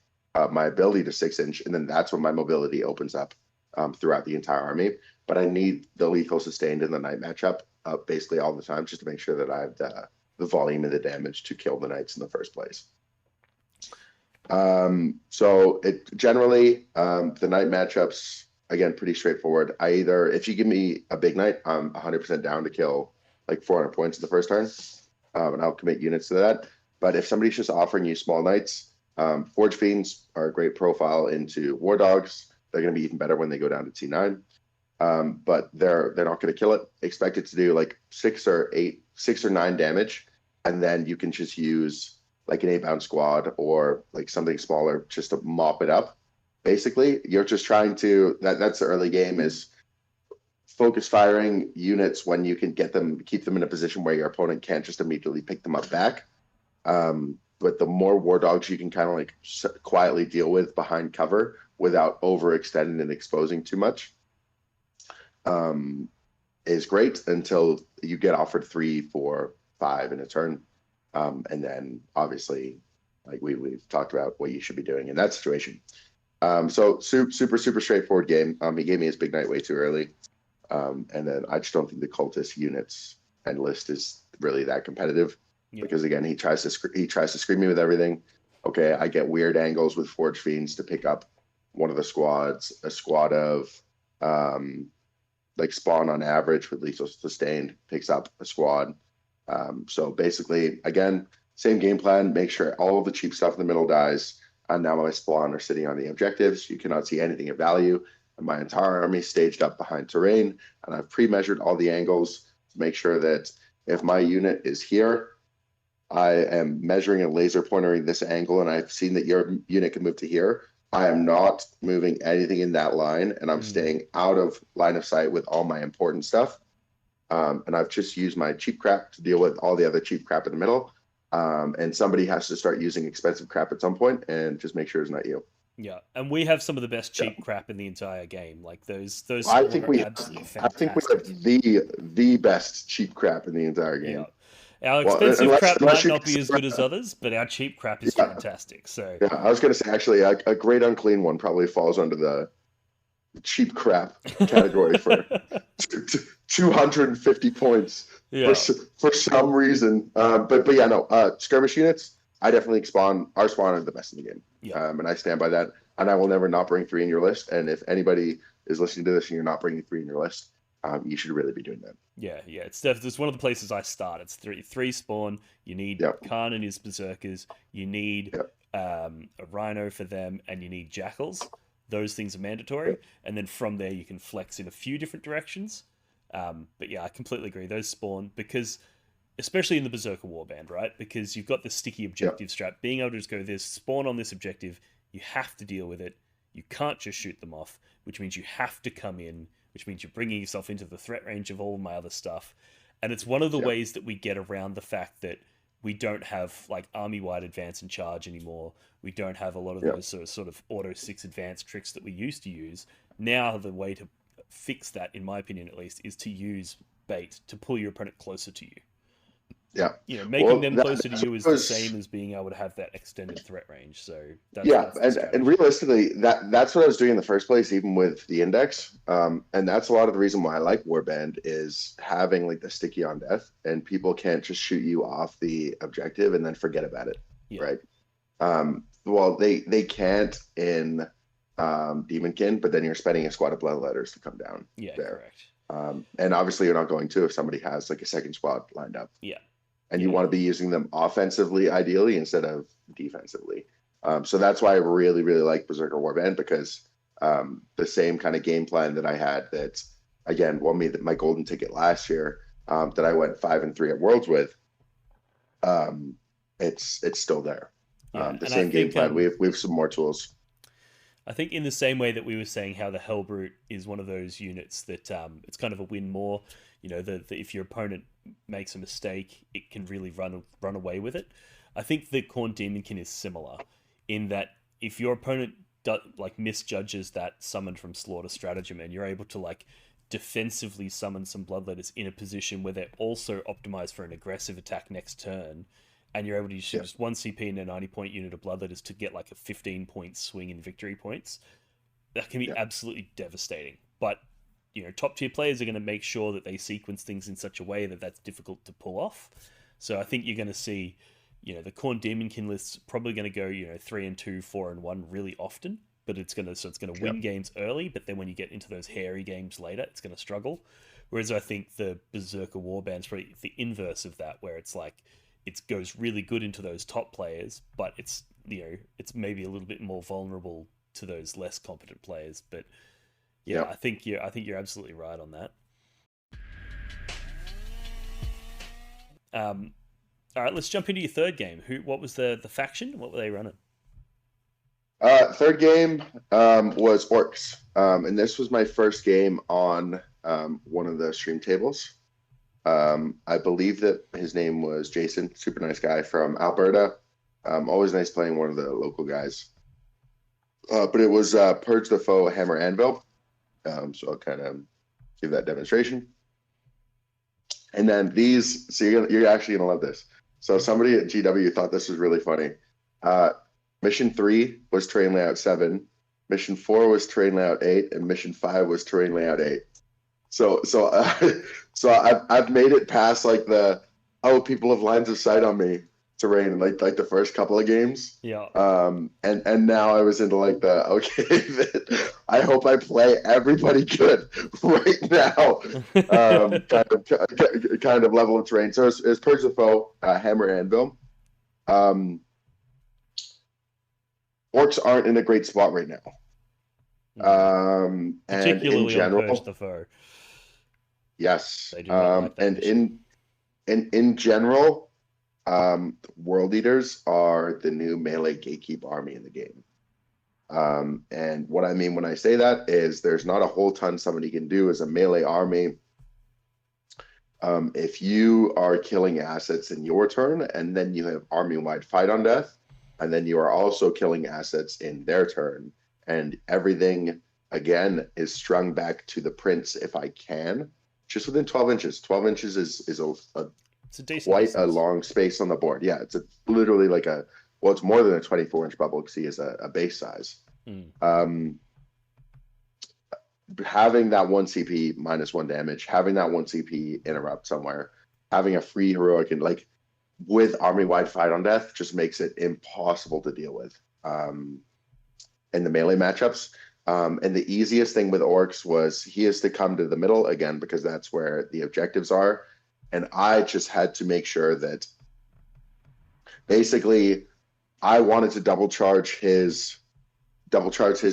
my ability to 6-inch, and then that's when my mobility opens up throughout the entire army. But I need the lethal sustained in the knight matchup basically all the time, just to make sure that I have the volume of the damage to kill the knights in the first place. So it generally, the knight matchups, again, pretty straightforward. If you give me a big knight, I'm 100% down to kill like 400 points in the first turn, and I'll commit units to that. But if somebody's just offering you small knights, Forge Fiends are a great profile into War Dogs. They're going to be even better when they go down to T9. But they're not going to kill it. Expect it to do like 6 or 9 damage, and then you can just use like an 8-bound squad or like something smaller just to mop it up. Basically, you're just trying to that's the early game, is focus firing units when you can keep them in a position where your opponent can't just immediately pick them up back. But the more War Dogs you can kind of like quietly deal with behind cover without overextending and exposing too much, is great until you get offered 3, 4, 5 in a turn. And then obviously, like we've talked about what you should be doing in that situation. So super straightforward game. He gave me his big knight way too early. And then I just don't think the cultist units and list is really that competitive, because again, he tries to screen me with everything. Okay, I get weird angles with Forge Fiends to pick up one of the squads, a squad of like spawn on average with lethal sustained picks up a squad. So basically, again, same game plan. Make sure all of the cheap stuff in the middle dies. And now my spawn are sitting on the objectives. You cannot see anything of value. And my entire army staged up behind terrain. And I've pre-measured all the angles to make sure that if my unit is here, I am measuring a laser pointering this angle, and I've seen that your unit can move to here. I am not moving anything in that line, and I'm staying out of line of sight with all my important stuff. And I've just used my cheap crap to deal with all the other cheap crap in the middle. And somebody has to start using expensive crap at some point, and just make sure it's not you. Yeah, and we have some of the best cheap crap in the entire game. Like those. I think we have the best cheap crap in the entire game. Yeah. Our Well, expensive crap unless might you not be as good as consider, others, but our cheap crap is yeah, fantastic. So yeah, I was gonna say actually a great unclean one probably falls under the cheap crap category for 250 points for yeah, for some reason. But yeah, no, skirmish units. I definitely spawn our spawn are the best in the game, yeah, and I stand by that. And I will never not bring three in your list. And if anybody is listening to this and you're not bringing three in your list, you should really be doing that. yeah. It's one of the places I start. It's three spawn. You need Yep, Khan and his berserkers. You need yep, a rhino for them, and you need jackals. Those things are mandatory, yep, and then from there you can flex in a few different directions. But yeah, I completely agree. Those spawn because, especially in the Berserker Warband, right? Because you've got the sticky yep, objective strap. Being able to just go, there's spawn on this objective. You have to deal with it. You can't just shoot them off, which means you have to come in, which means you're bringing yourself into the threat range of all my other stuff. And it's one of the yep, ways that we get around the fact that we don't have like army-wide advance and charge anymore. We don't have a lot of yep. those sort of auto 6 advance tricks that we used to use. Now the way to fix that, in my opinion at least, is to use bait to pull your opponent closer to you. Yeah. Making Well, them that, closer to you is the same as being able to have that extended threat range. So yeah, that's the and strategy. realistically, that's what I was doing in the first place, even with the index. And that's a lot of the reason why I like Warband is having like the sticky on death, and people can't just shoot you off the objective and then forget about it, Yeah, right? Well, they can't in Demonkin, but then you're spending a squad of bloodletters to come down yeah, there. correct. And obviously, you're not going to if somebody has like a second squad lined up. Yeah, And yeah, you want to be using them offensively, ideally, instead of defensively. So that's why I really, really like Berserker Warband because the same kind of game plan that I had that, again, won me my golden ticket last year that I went 5-3 at Worlds with, it's still there. yeah. The And I same game think plan. We have some more tools. I think in the same way that we were saying how the Hellbrute is one of those units that it's kind of a win more. If your opponent makes a mistake, it can really run away with it. I think the Khorne Demonkin is similar in that if your opponent misjudges that summon from Slaughter stratagem, and you're able to defensively summon some Bloodletters in a position where they're also optimized for an aggressive attack next turn, and you're able to use just 1 CP and a 90-point unit of Bloodletters to get like a 15-point swing in victory points, that can be absolutely devastating. But top tier players are going to make sure that they sequence things in such a way that that's difficult to pull off. So I think you're going to see, the Khorne Demonkin list's probably going to go, 3-2, 4-1 really often, but it's going to win games early. But then when you get into those hairy games later, it's going to struggle. Whereas I think the Berserker Warband's probably the inverse of that, where it's like it goes really good into those top players, but it's maybe a little bit more vulnerable to those less competent players. But yeah, I think you're absolutely right on that. All right, let's jump into your third game. What was the faction? What were they running? Third game was Orks, and this was my first game on one of the stream tables. I believe that his name was Jason, super nice guy from Alberta. Always nice playing one of the local guys. But it was Purge the Foe, Hammer Anvil. So I'll kind of give that demonstration. And then these, so you're actually gonna love this. So somebody at GW thought this was really funny. Mission 3 was terrain layout 7, Mission 4 was terrain layout 8, and Mission 5 was terrain layout 8. So I've made it past people have lines of sight on me terrain like the first couple of games. Yeah. And now I was into I hope I play everybody good right now. Kind of level of terrain. So it's Purge the Foe, Hammer Anvil. Orcs aren't in a great spot right now. Particularly and in general, on Purge the Foe. Yes. They do not like that and mission. in general, World Eaters are the new melee gatekeep army in the game. And what I mean when I say that is there's not a whole ton somebody can do as a melee army. If you are killing assets in your turn, and then you have army-wide fight on death, and then you are also killing assets in their turn, and everything, again, is strung back to the prince if I can, just within 12 inches. 12 inches is a It's a decent quite a distance. long space on the board. Yeah, literally like well, it's more than a 24-inch bubble because he is a base size. Mm. Having that 1 CP minus 1 damage, having that 1 CP interrupt somewhere, having a free heroic, and like with army-wide fight on death just makes it impossible to deal with in the melee matchups. And the easiest thing with Orks was he has to come to the middle again because that's where the objectives are. And I just had to make sure that basically I wanted to double charge his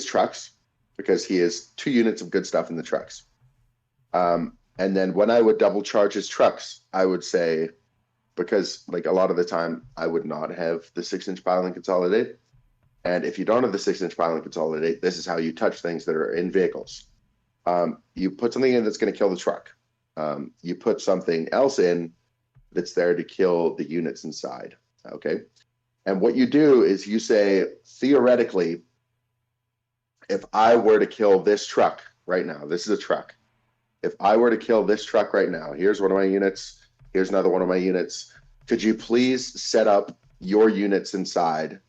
trucks because he has 2 units of good stuff in the trucks. And then when I would double charge his trucks, I would say, because like a lot of the time I would not have the 6-inch pile and consolidate. And if you don't have the 6-inch pile and consolidate, this is how you touch things that are in vehicles. You put something in that's going to kill the truck. You put something else in that's there to kill the units inside. Okay. And what you do is you say, theoretically, if I were to kill this truck right now, this is a truck. If I were to kill this truck right now, here's one of my units. Here's another one of my units. Could you please set up your units inside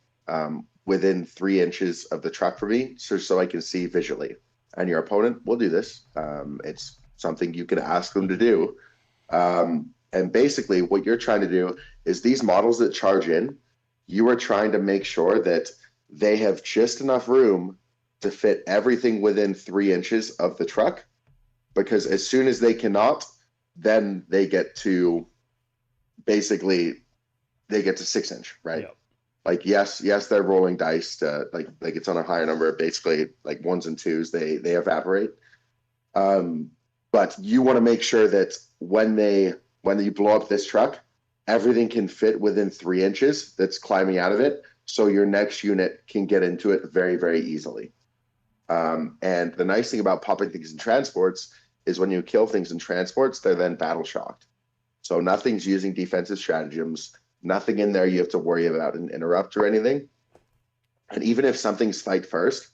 within 3 inches of the truck for me so I can see visually? And your opponent will do this. It's something you can ask them to do. And basically what you're trying to do is these models that charge in, you are trying to make sure that they have just enough room to fit everything within 3 inches of the truck. Because as soon as they cannot, then they get to 6-inch, right? Yep. Like yes, they're rolling dice to like it's on a higher number. Basically, like 1s and 2s, they evaporate. But you want to make sure that when you blow up this truck, everything can fit within 3 inches that's climbing out of it, so your next unit can get into it very, very easily. And the nice thing about popping things in transports is when you kill things in transports, they're then battle shocked. So nothing's using defensive stratagems, nothing in there you have to worry about an interrupt or anything. And even if something's fight first,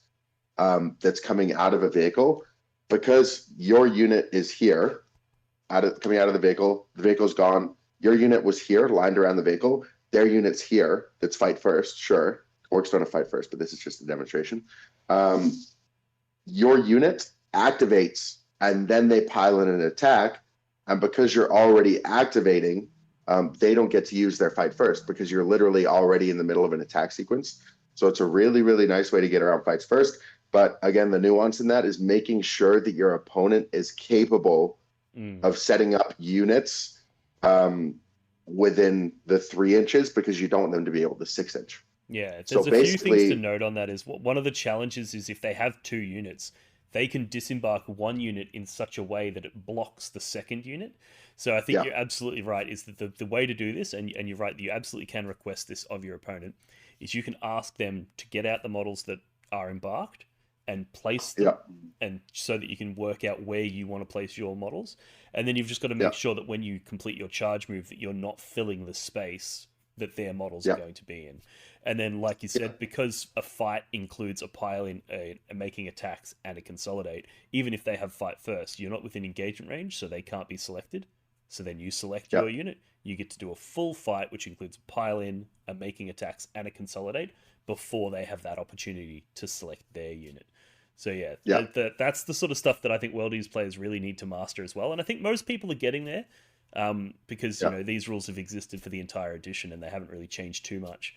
that's coming out of a vehicle, because your unit is here, coming out of the vehicle's gone, your unit was here, lined around the vehicle, their unit's here, that's fight first, sure. Orcs don't have fight first, but this is just a demonstration. Your unit activates, and then they pile in an attack, and because you're already activating, they don't get to use their fight first because you're literally already in the middle of an attack sequence. So it's a really, really nice way to get around fights first. But again, the nuance in that is making sure that your opponent is capable of setting up units within the 3 inches, because you don't want them to be able to 6-inch. Yeah, So there's a few things to note on that. Is one of the challenges is if they have 2 units, they can disembark 1 unit in such a way that it blocks the second unit. So I think you're absolutely right, is that the way to do this, and you're right, you absolutely can request this of your opponent, is you can ask them to get out the models that are embarked and place them, and so that you can work out where you want to place your models. And then you've just got to make sure that when you complete your charge move that you're not filling the space that their models are going to be in. And then, like you said, because a fight includes a pile in, a making attacks, and a consolidate, even if they have fight first, you're not within engagement range, so they can't be selected. So then you select your unit, you get to do a full fight, which includes a pile in, a making attacks, and a consolidate, before they have that opportunity to select their unit. So that's the sort of stuff that I think World Ease players really need to master as well. And I think most people are getting there, because you know, these rules have existed for the entire edition and they haven't really changed too much.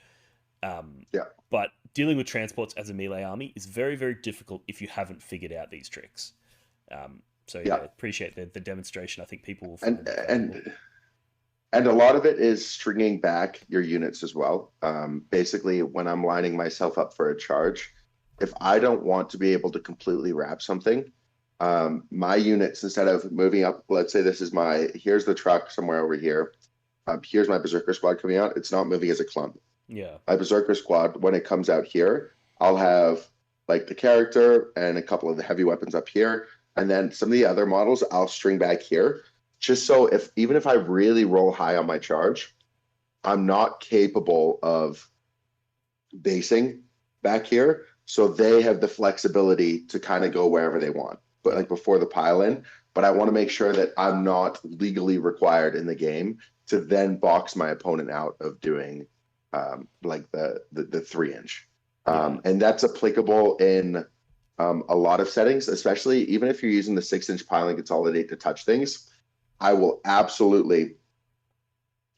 But dealing with transports as a melee army is very, very difficult if you haven't figured out these tricks. So appreciate the demonstration. I think people will find and a lot of it is stringing back your units as well. Basically, when I'm lining myself up for a charge, if I don't want to be able to completely wrap something, my units, instead of moving up, let's say this is here's the truck somewhere over here. Here's my Berserker squad coming out. It's not moving as a clump. Yeah. My Berserker squad, when it comes out here, I'll have like the character and a couple of the heavy weapons up here. And then some of the other models I'll string back here. Just so even if I really roll high on my charge, I'm not capable of basing back here. So they have the flexibility to kind of go wherever they want, but like before the pile in. But I want to make sure that I'm not legally required in the game to then box my opponent out of doing like the 3-inch. And that's applicable in a lot of settings, especially even if you're using the 6-inch pile and consolidate to touch things. I will absolutely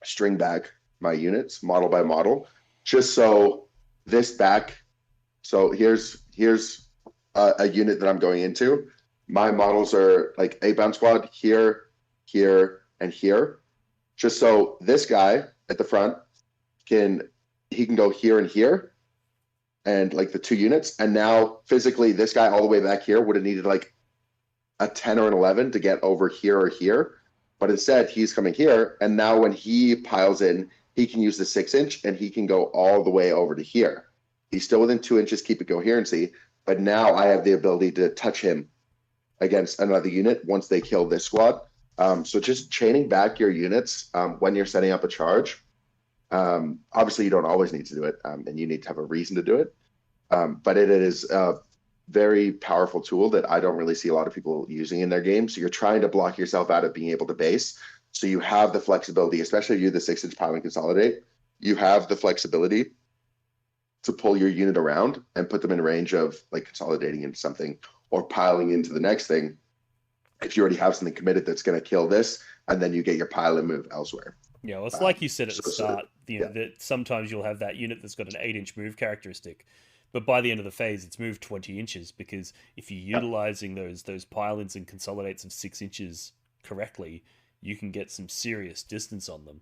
string back my units model by model, just so this back. So here's a unit that I'm going into. My models are like 8-bound squad here, here, and here. Just so this guy at the front can go here and here, and like the 2 units. And now physically, this guy all the way back here would have needed like a 10 or an 11 to get over here or here. But instead, he's coming here. And now when he piles in, he can use the 6-inch and he can go all the way over to here. He's still within 2 inches, keep it coherency. But now I have the ability to touch him against another unit once they kill this squad. So just chaining back your units when you're setting up a charge. Obviously, you don't always need to do it, and you need to have a reason to do it. But it is a very powerful tool that I don't really see a lot of people using in their game. So you're trying to block yourself out of being able to base. So you have the flexibility, especially if you do the 6-inch pile and consolidate. You have the flexibility to pull your unit around and put them in range of like consolidating into something or piling into the next thing. If you already have something committed that's going to kill this, and then you get your pile and move elsewhere. Yeah, well, it's like you said at the start, that sometimes you'll have that unit that's got an 8-inch move characteristic, but by the end of the phase, it's moved 20 inches, because if you're utilizing those pile-ins and consolidates of 6 inches correctly, you can get some serious distance on them.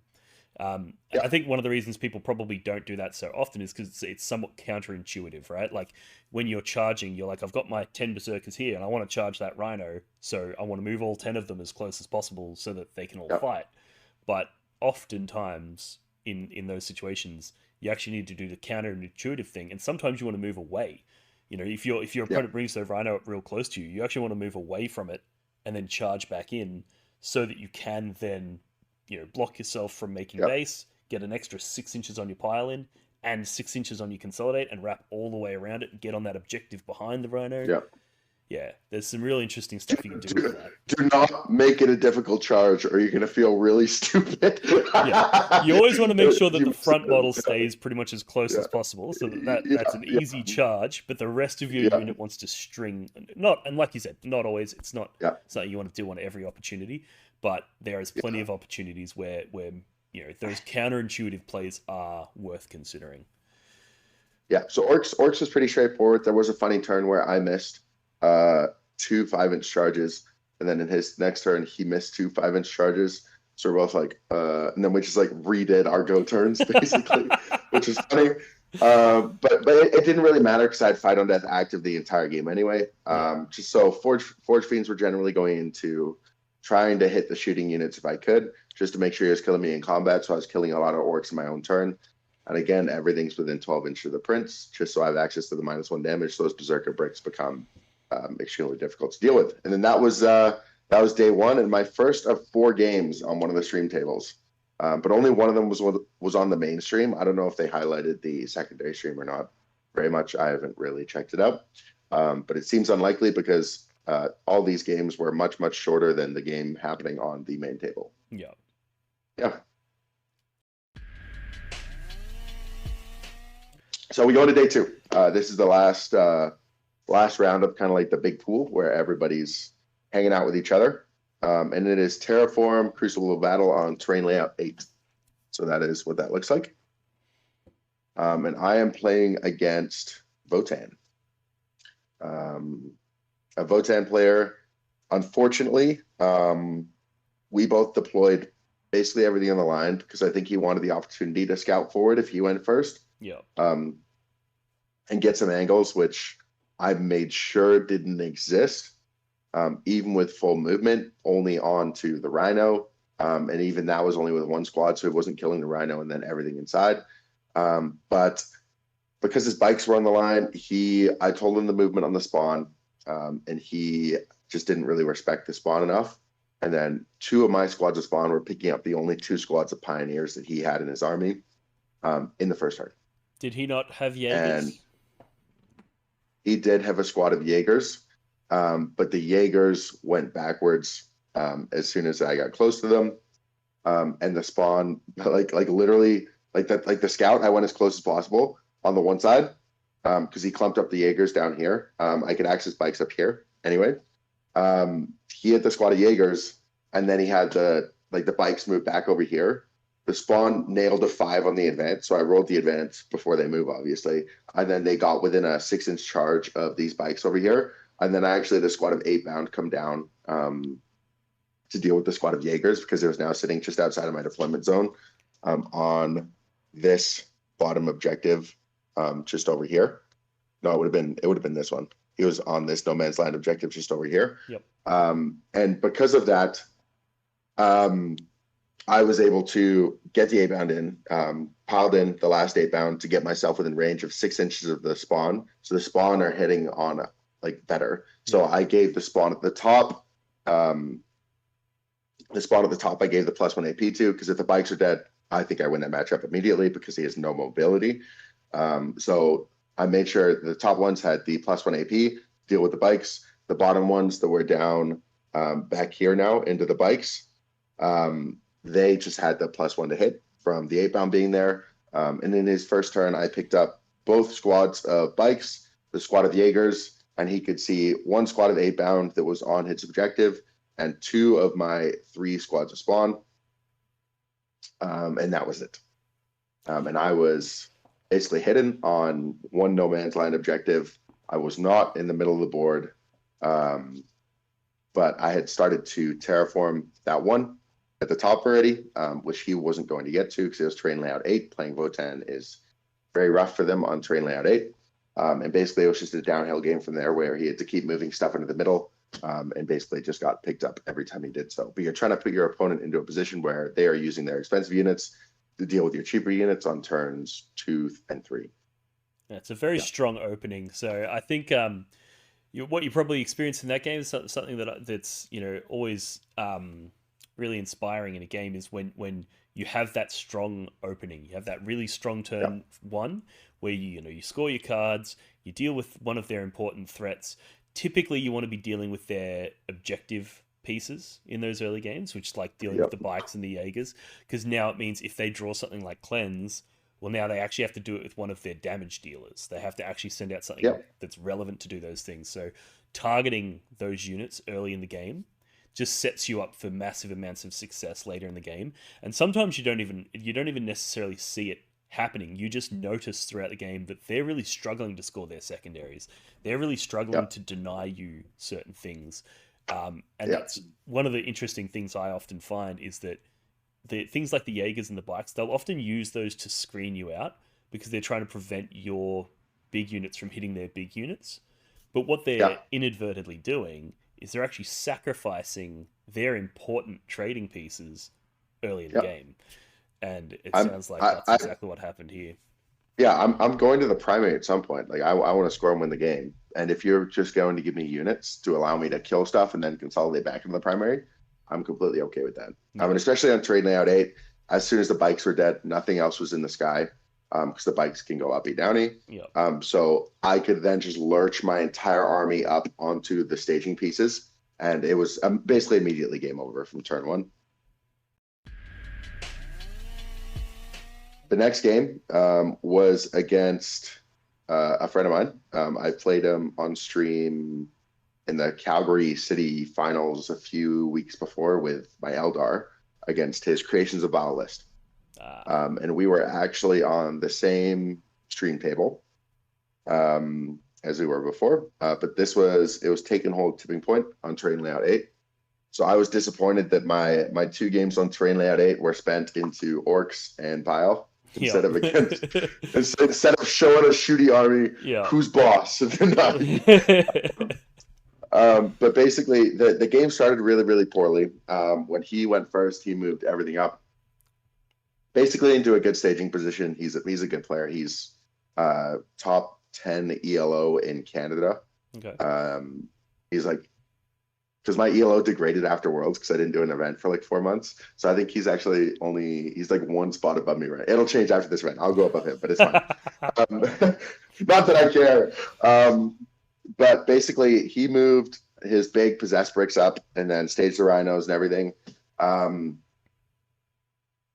I think one of the reasons people probably don't do that so often is because it's somewhat counterintuitive, right? Like when you're charging, you're like, I've got my 10 berserkers here and I want to charge that rhino, so I want to move all 10 of them as close as possible so that they can all fight. But oftentimes in those situations, you actually need to do the counterintuitive thing, and sometimes you want to move away. You know, if your opponent brings their rhino up real close to you, you actually want to move away from it and then charge back in so that you can then, you know, block yourself from making base, get an extra 6 inches on your pile in and 6 inches on your consolidate, and wrap all the way around it and get on that objective behind the rhino. Yeah, there's some really interesting stuff you can do with that. Do not make it a difficult charge, or you're going to feel really stupid. You always want to make sure that the front model stays pretty much as close as possible, so that's an easy charge. But the rest of your unit wants to string, and like you said, not always. It's not something you want to do on every opportunity, but there is plenty of opportunities where you know those counterintuitive plays are worth considering. Yeah, so Orks was pretty straightforward. There was a funny turn where I missed 2 5-inch charges, and then in his next turn he missed 2 5-inch charges, so we're both like and then we just like redid our go turns basically, which is funny. But it didn't really matter because I had Fight on Death active the entire game anyway. Just so Forge Fiends were generally going into trying to hit the shooting units if I could, just to make sure he was killing me in combat. So I was killing a lot of Orks in my own turn. And again, everything's within 12 inches of the prince, just so I have access to the -1 damage. So those Berserker bricks become extremely difficult to deal with. And then that was day one, and my first of 4 games on one of the stream tables. But only one of them was on the main stream. I don't know if they highlighted the secondary stream or not. Very much, I haven't really checked it out. But it seems unlikely because all these games were much, much shorter than the game happening on the main table. Yeah. So we go to day 2. This is the last round of kind of like the big pool where everybody's hanging out with each other. And it is Terraform Crucible of Battle on terrain layout 8. So that is what that looks like. And I am playing against Votann. A Votann player. Unfortunately, we both deployed basically everything on the line because I think he wanted the opportunity to scout forward if he went first. And get some angles, which I made sure didn't exist. Even with full movement, only onto the Rhino. And even that was only with 1 squad, so he wasn't killing the Rhino and then everything inside. But because his bikes were on the line, I told him the movement on the spawn, and he just didn't really respect the spawn enough. And then 2 of my squads of spawn were picking up the only 2 squads of pioneers that he had in his army in the first turn. Did he not have Jaegers? And he did have a squad of Jaegers, but the Jaegers went backwards as soon as I got close to them. And the spawn, like literally, like that, like the scout, I went as close as possible on the one side, because he clumped up the Jaegers down here. I could access bikes up here anyway. He hit the squad of Jaegers, and then he had the bikes move back over here. The spawn nailed a 5 on the advance, so I rolled the advance before they move, obviously. And then they got within a 6-inch charge of these bikes over here. And then actually the squad of 8 bound come down to deal with the squad of Jaegers, because it was now sitting just outside of my deployment zone on this bottom objective just over here. No, it would have been this one. He was on this no man's land objective just over here. Yep. And because of that, I was able to get the 8-bound in, piled in the last 8-bound to get myself within range of 6 inches of the spawn. So the spawn are hitting on like better. So I gave the spawn at the top, I gave the +1 AP to, because if the bikes are dead, I think I win that matchup immediately because he has no mobility. So I made sure the top ones had the +1 AP, deal with the bikes. The bottom ones that were down back here now into the bikes, they just had the +1 to hit from the 8-bound being there. And in his first turn, I picked up both squads of bikes, the squad of Jaegers, and he could see one squad of 8-bound that was on his objective, and 2 of my 3 squads of spawn. And that was it. And I was basically hidden on one no man's land objective. I was not in the middle of the board, but I had started to terraform that one at the top already, which he wasn't going to get to because it was terrain layout 8. Playing Votann is very rough for them on terrain layout 8. And basically it was just a downhill game from there where he had to keep moving stuff into the middle, and basically just got picked up every time he did so. But you're trying to put your opponent into a position where they are using their expensive units to deal with your cheaper units on turns 2 and 3. Yeah, it's a very strong opening. So I think what you probably experienced in that game is something that's always really inspiring in a game, is when you have that strong opening. You have that really strong turn 1 where you score your cards, you deal with one of their important threats. Typically you want to be dealing with their objective pieces in those early games, which is like dealing with the bikes and the Jaegers, because now it means if they draw something like Cleanse, well, now they actually have to do it with one of their damage dealers. They have to actually send out something that's relevant to do those things. So targeting those units early in the game just sets you up for massive amounts of success later in the game. And sometimes you don't even necessarily see it happening. You just notice throughout the game that they're really struggling to score their secondaries. They're really struggling to deny you certain things. And that's one of the interesting things I often find, is that the things like the Jaegers and the bikes, they'll often use those to screen you out because they're trying to prevent your big units from hitting their big units. But what they're inadvertently doing is they're actually sacrificing their important trading pieces early in the game. And it sounds like that's exactly what happened here. Yeah, I'm going to the primary at some point. Like I want to score and win the game. And if you're just going to give me units to allow me to kill stuff and then consolidate back into the primary, I'm completely okay with that. And especially on trade layout 8, as soon as the bikes were dead, nothing else was in the sky, because the bikes can go uppy downy. So I could then just lurch my entire army up onto the staging pieces, and it was basically immediately game over from turn 1. The next game was against a friend of mine. I played him on stream in the Calgary City finals a few weeks before with my Eldar against his Creations of Bile list. And we were actually on the same stream table as we were before. But it was Taken Hold Tipping Point on Terrain Layout 8. So I was disappointed that my 2 games on Terrain Layout 8 were spent into Orks and Bile instead of showing a shooty army who's boss. But basically the game started really, really poorly. When he went first, he moved everything up basically into a good staging position. He's a good player. He's top 10 ELO in Canada. He's like, because my ELO degraded after Worlds because I didn't do an event for like 4 months. So I think he's actually he's like 1 spot above me, right? It'll change after this event. I'll go above him, but it's fine. Not that I care. But basically he moved his big possessed bricks up and then staged the rhinos and everything.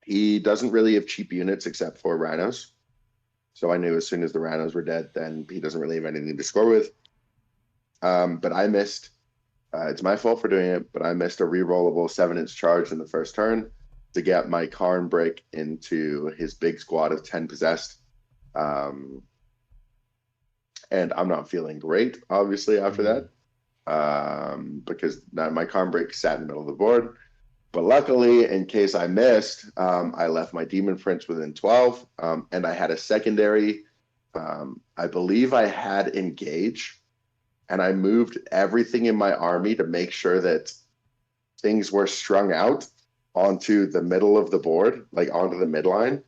He doesn't really have cheap units except for rhinos. So I knew as soon as the rhinos were dead, then he doesn't really have anything to score with. But I missed. It's my fault for doing it, but I missed a rerollable 7-inch charge in the first turn to get my Karn break into his big squad of 10 possessed. And I'm not feeling great, obviously, after that, because now my Karn break sat in the middle of the board. But luckily, in case I missed, I left my Demon Prince within 12, and I had a secondary. I believe I had Engage, and I moved everything in my army to make sure that things were strung out onto the middle of the board, like onto the midline.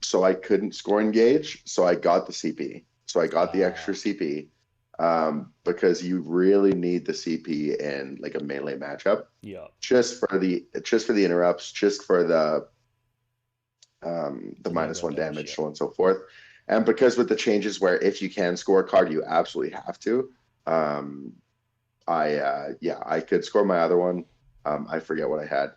So I couldn't score Engage, so I got the CP. So I got the extra CP. Because you really need the CP in like a melee matchup. Yeah. Just for the interrupts, just for the -1 damage, so on and so forth. And because with the changes where if you can score a card, you absolutely have to. I could score my other one. I forget what I had.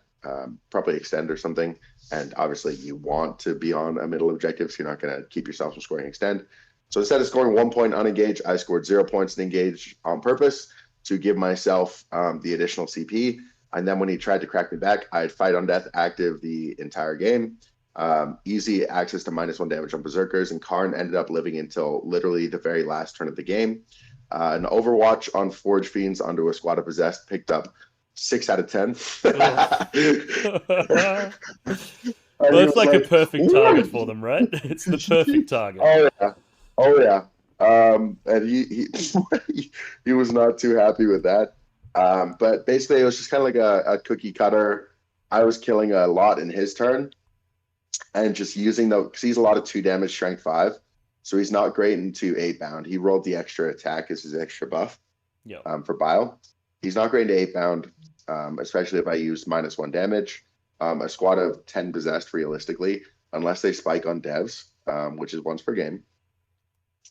Probably extend or something. And obviously you want to be on a middle objective, so you're not going to keep yourself from scoring extend. So instead of scoring 1 point on Engage, I scored 0 points in Engage on purpose to give myself the additional CP. And then when he tried to crack me back, I had Fight on Death active the entire game. Easy access to -1 damage on Berserkers, and Karn ended up living until literally the very last turn of the game. An Overwatch on Forge Fiends onto a squad of Possessed picked up 6 out of 10. Well, it's like a perfect target for them, right? It's the perfect target. Oh yeah. And he he was not too happy with that. But basically it was just kind of like a cookie cutter. I was killing a lot in his turn and just using because he's a lot of 2 damage, strength 5. So he's not great into 8 bound. He rolled the extra attack as his extra buff. For Bile. He's not great into 8 bound, especially if I use -1 damage. A squad of 10 possessed realistically, unless they spike on devs, which is once per game.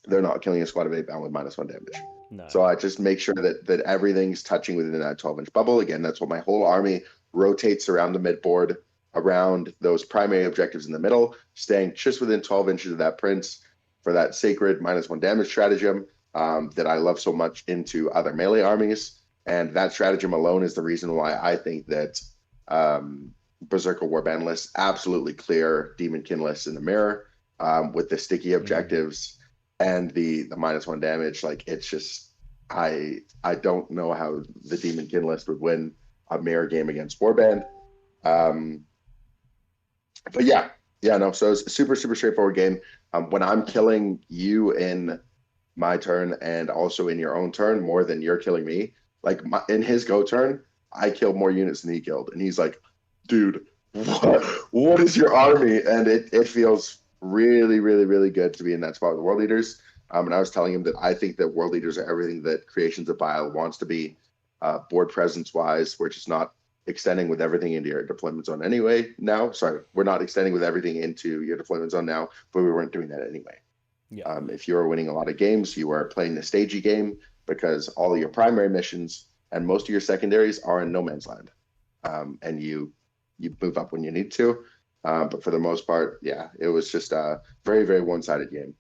They're not killing a squad of 8 bound with -1 damage. No. So I just make sure that everything's touching within that 12-inch bubble. Again, that's what my whole army rotates around the mid board, around those primary objectives in the middle, staying just within 12 inches of that prince for that sacred -1 damage stratagem that I love so much into other melee armies. And that stratagem alone is the reason why I think that Berserker Warband lists absolutely clear Demonkin lists in the mirror with the sticky objectives. And the -1 damage, like it's just I don't know how the Demonkin list would win a mirror game against Warband. But no. So it's a super straightforward game. When I'm killing you in my turn and also in your own turn more than you're killing me, like in his go turn, I killed more units than he killed, and he's like, "Dude, what is your army?" And it feels really good to be in that spot with the world leaders. And I was telling him that I think that world leaders are everything that Creations of Bile wants to be, board presence wise. We're just not extending with everything into your deployment zone anyway now. Sorry, we're not extending with everything into your deployment zone now, but we weren't doing that anyway. If you were winning a lot of games, you were playing the stagey game because all of your primary missions and most of your secondaries are in no man's land. And you move up when you need to. But for the most part, it was just a very one-sided game.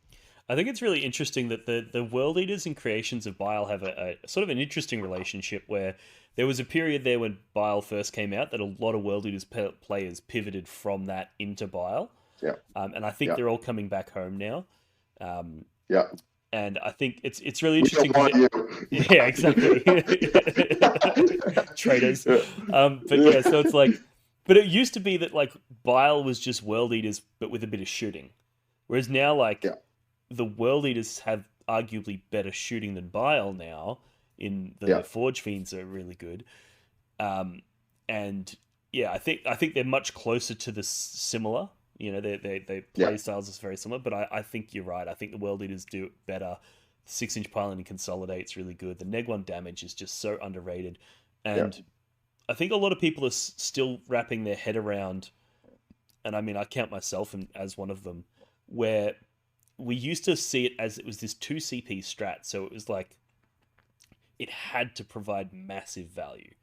I think it's really interesting that the world leaders and Creations of Bile have a sort of an interesting relationship where there was a period there when Bile first came out that a lot of world leaders players pivoted from that into Bile. And I think they're all coming back home now. And I think it's really interesting. Yeah, exactly. Traitors. But so it's like, but it used to be that like Bile was just world eaters, but with a bit of shooting. Whereas now, like the world eaters have arguably better shooting than Bile now. In the Forge Fiends are really good. And I think they're much closer to the similar. You know, they play styles is very similar, but I think you're right. I think the world eaters do it better. 6-inch pylon and consolidate's really good. The neg 1 damage is just so underrated. And I think a lot of people are still wrapping their head around, and I mean, I count myself as one of them, where we used to see it as it was this 2 CP strat. So it was like, it had to provide massive value.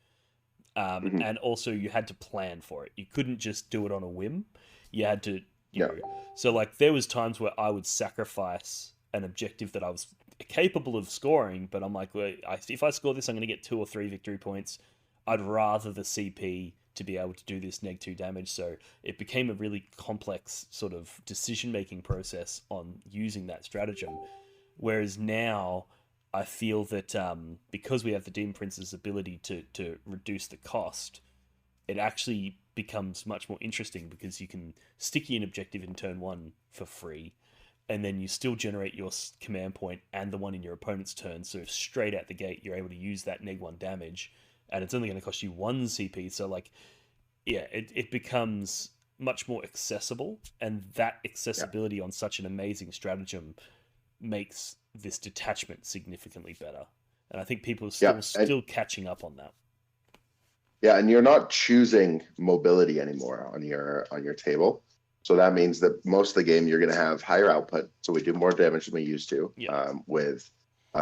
Mhm. and also you had to plan for it. You couldn't just do it on a whim. You had to, you Yeah. know. So like there was times where I would sacrifice an objective that I was capable of scoring, but I'm like, well, if I score this, I'm going to get 2 or 3 victory points. I'd rather the CP to be able to do this -2 damage. So it became a really complex sort of decision making process on using that stratagem. Whereas now, I feel that because we have the Demon Prince's ability to reduce the cost, it actually becomes much more interesting because you can sticky an objective in turn 1 for free, and then you still generate your command point and the one in your opponent's turn. So straight out the gate, you're able to use that -1 damage, and it's only going to cost you 1 CP. So like, yeah, it becomes much more accessible, and that Yeah. accessibility on such an amazing stratagem makes this detachment significantly better. And I think people are Yeah. still catching up on that. Yeah, and you're not choosing mobility anymore on your table. So that means that most of the game you're going to have higher output. So we do more damage than we used to, Yeah. with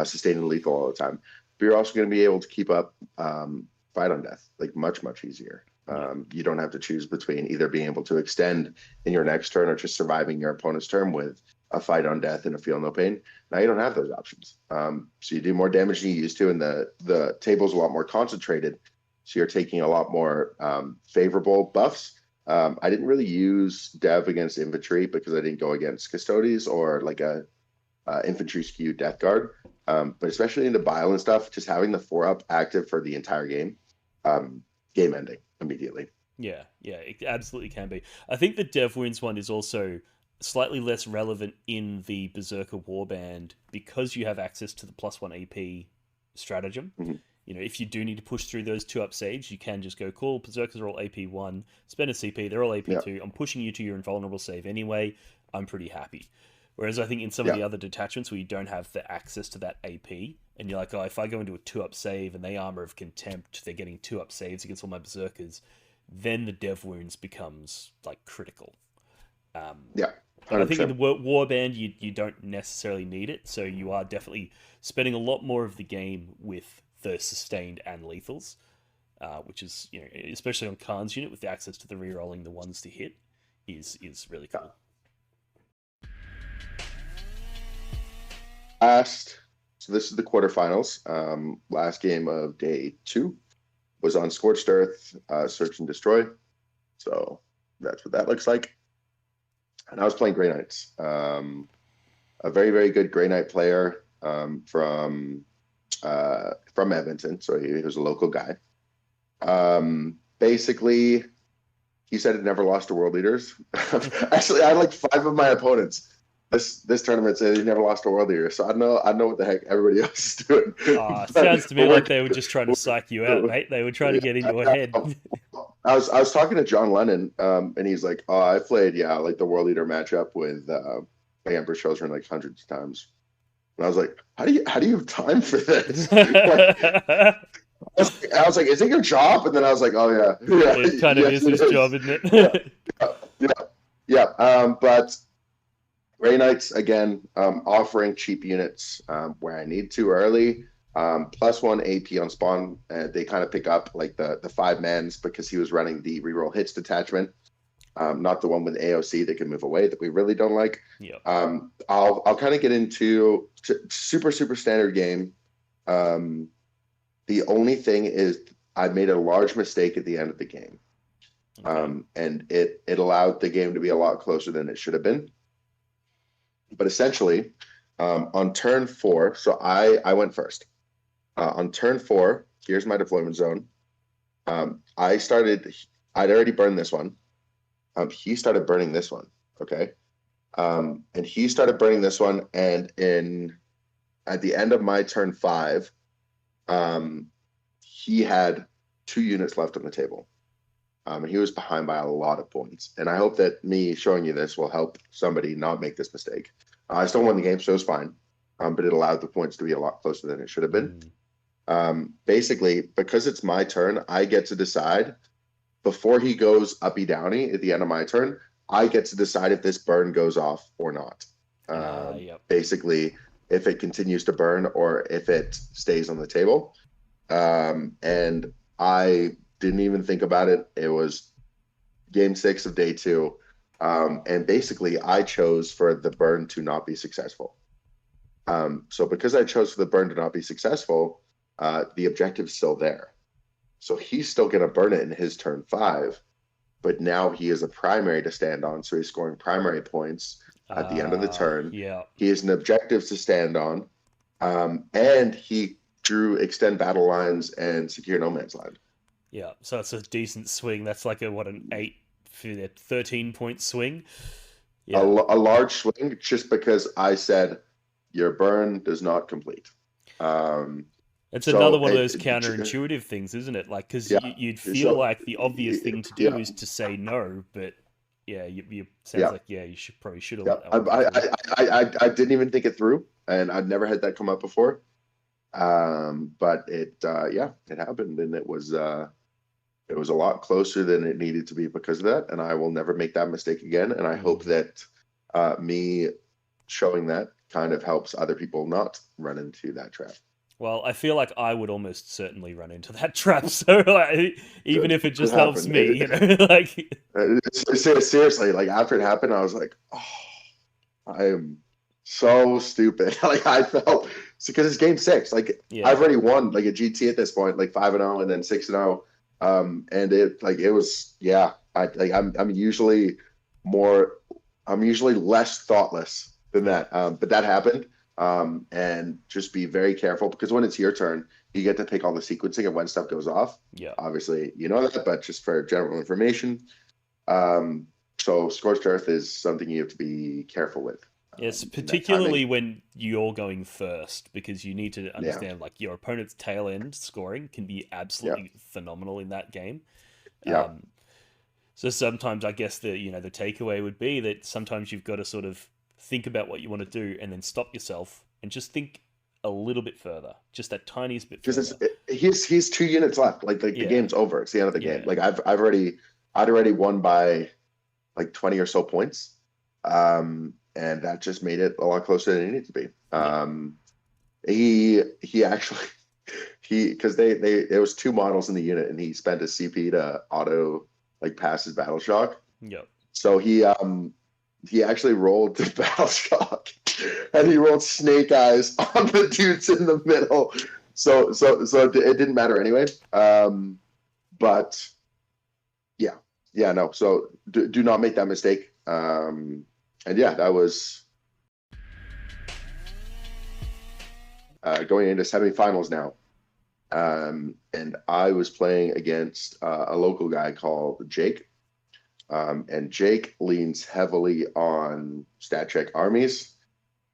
sustained and lethal all the time. But you're also going to be able to keep up fight on death, like much easier. Yeah. You don't have to choose between either being able to extend in your next turn or just surviving your opponent's turn with a fight on death and a feel no pain. Now you don't have those options. So you do more damage than you used to, and the table's a lot more concentrated. So you're taking a lot more favorable buffs. I didn't really use Dev against infantry because I didn't go against Custodes or like a infantry skew Death Guard. But especially into Bile and stuff, just having the 4-up active for the entire game, game ending immediately. Yeah, it absolutely can be. I think the Dev Wounds one is also slightly less relevant in the Berserker Warband because you have access to the +1 AP stratagem. Mhm. You know, if you do need to push through those 2-up saves, you can just go, cool, Berserkers are all AP1, spend a CP, they're all AP2, Yeah. I'm pushing you to your invulnerable save anyway, I'm pretty happy. Whereas I think in some of Yeah. the other detachments where you don't have the access to that AP, and you're like, oh, if I go into a 2-up save and they Armor of Contempt, they're getting 2-up saves against all my Berserkers, then the Dev Wounds becomes, like, critical. Yeah. But I think in 100%. the Warband, you don't necessarily need it, so you are definitely spending a lot more of the game with the sustained and lethals, which is, you know, especially on Khan's unit with the access to the re-rolling the ones to hit, is really cool. So this is the quarterfinals. Last game of day 2 was on Scorched Earth, Search and Destroy. So that's what that looks like. And I was playing Grey Knights. A very good Grey Knight player from Edmonton. So he was a local guy. Basically, he said it never lost to World Leaders. Actually, I had like 5 of my opponents this tournament said he never lost to World Leader. So I know what the heck everybody else is doing. Sounds to me like they were just trying to psych you out, mate. They were trying to get in your head. I was talking to John Lennon, and he's like, "Oh, I played like the World Leader matchup with Amber Children like hundreds of times." And I was like, "How do you have time for this?" I was like, "Is it your job?" And then I was like, "Oh yeah, It kind of yes, is his it job, isn't it? yeah. But Grey Knights again, offering cheap units where I need to early. +1 AP on spawn. They kind of pick up like the 5 mans because he was running the reroll hits detachment, not the one with AOC that can move away that we really don't like. Yeah. I'll kind of get into super standard game. The only thing is I made a large mistake at the end of the game, Okay. and it allowed the game to be a lot closer than it should have been. But essentially, on turn 4, so I went first. On turn 4, here's my deployment zone. I'd already burned this one. He started burning this one. Okay. And he started burning this one. And at the end of my turn 5, he had 2 units left on the table. And he was behind by a lot of points. And I hope that me showing you this will help somebody not make this mistake. I still won the game, so it was fine. But it allowed the points to be a lot closer than it should have been. Basically, because it's my turn, I get to decide before he goes uppy downy at the end of my turn. I get to decide if this burn goes off or not. Yep. Basically, if it continues to burn or if it stays on the table. And I didn't even think about it. It was game 6 of day 2. And basically, I chose for the burn to not be successful. So because I chose for the burn to not be successful, the objective's still there. So he's still going to burn it in his turn 5, but now he is a primary to stand on, so he's scoring primary points at the end of the turn. Yeah. He has an objective to stand on, and he drew extend battle lines and secure no man's land. Yeah, so it's a decent swing. That's like an 13-point swing. Yeah. A large swing, just because I said your burn does not complete. It's another one of those counterintuitive things, isn't it? Like, because you'd feel like the obvious thing to do is to say no, but yeah, you sounds like you should have. I didn't even think it through, and I'd never had that come up before. But it happened, and it was a lot closer than it needed to be because of that, and I will never make that mistake again. And I hope that me showing that kind of helps other people not run into that trap. Well, I feel like I would almost certainly run into that trap. So even if it just helps me, like seriously, like after it happened, I was like, oh, I am so stupid. Like I felt because it's game 6. Like I've already won like a GT at this point, like 5-0 and then 6-0. And it was I'm usually less thoughtless than that. But that happened. And just be very careful because when it's your turn, you get to pick all the sequencing of when stuff goes off. Yeah. Obviously, you know that, but just for general information. So Scorched Earth is something you have to be careful with. Yes, particularly when you're going first, because you need to understand like your opponent's tail end scoring can be absolutely phenomenal in that game. Yeah. So sometimes I guess the takeaway would be that sometimes you've got to sort of think about what you want to do and then stop yourself and just think a little bit further, just that tiniest bit further. Because he's 2 units left. Like the game's over. It's the end of the game. Like I'd already won by like 20 or so points. And that just made it a lot closer than it needed to be. He actually because there was 2 models in the unit, and he spent a CP to auto like pass his battle shock. Yep. So he actually rolled the battle shock, and he rolled snake eyes on the dudes in the middle. So it didn't matter anyway. But no. So do not make that mistake. And that was going into semifinals now. And I was playing against a local guy called Jake. And Jake leans heavily on stat check armies.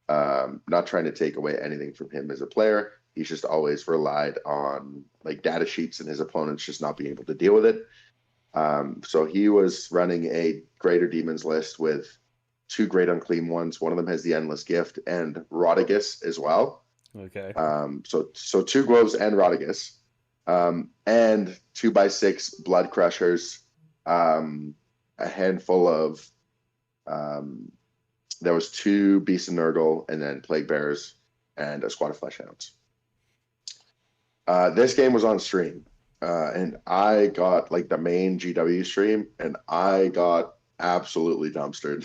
Not trying to take away anything from him as a player. He's just always relied on like data sheets and his opponents just not being able to deal with it. So he was running a Greater Demons list with 2 Great Unclean ones. One of them has the Endless Gift and Rodigus as well. Okay. So 2 Gloves and Rodigus. And 2x6 Blood Crushers. A handful of there was 2 Beasts of Nurgle, and then Plague Bears and a squad of Fleshhounds. This game was on stream, and I got like the main GW stream, and I got absolutely dumpstered.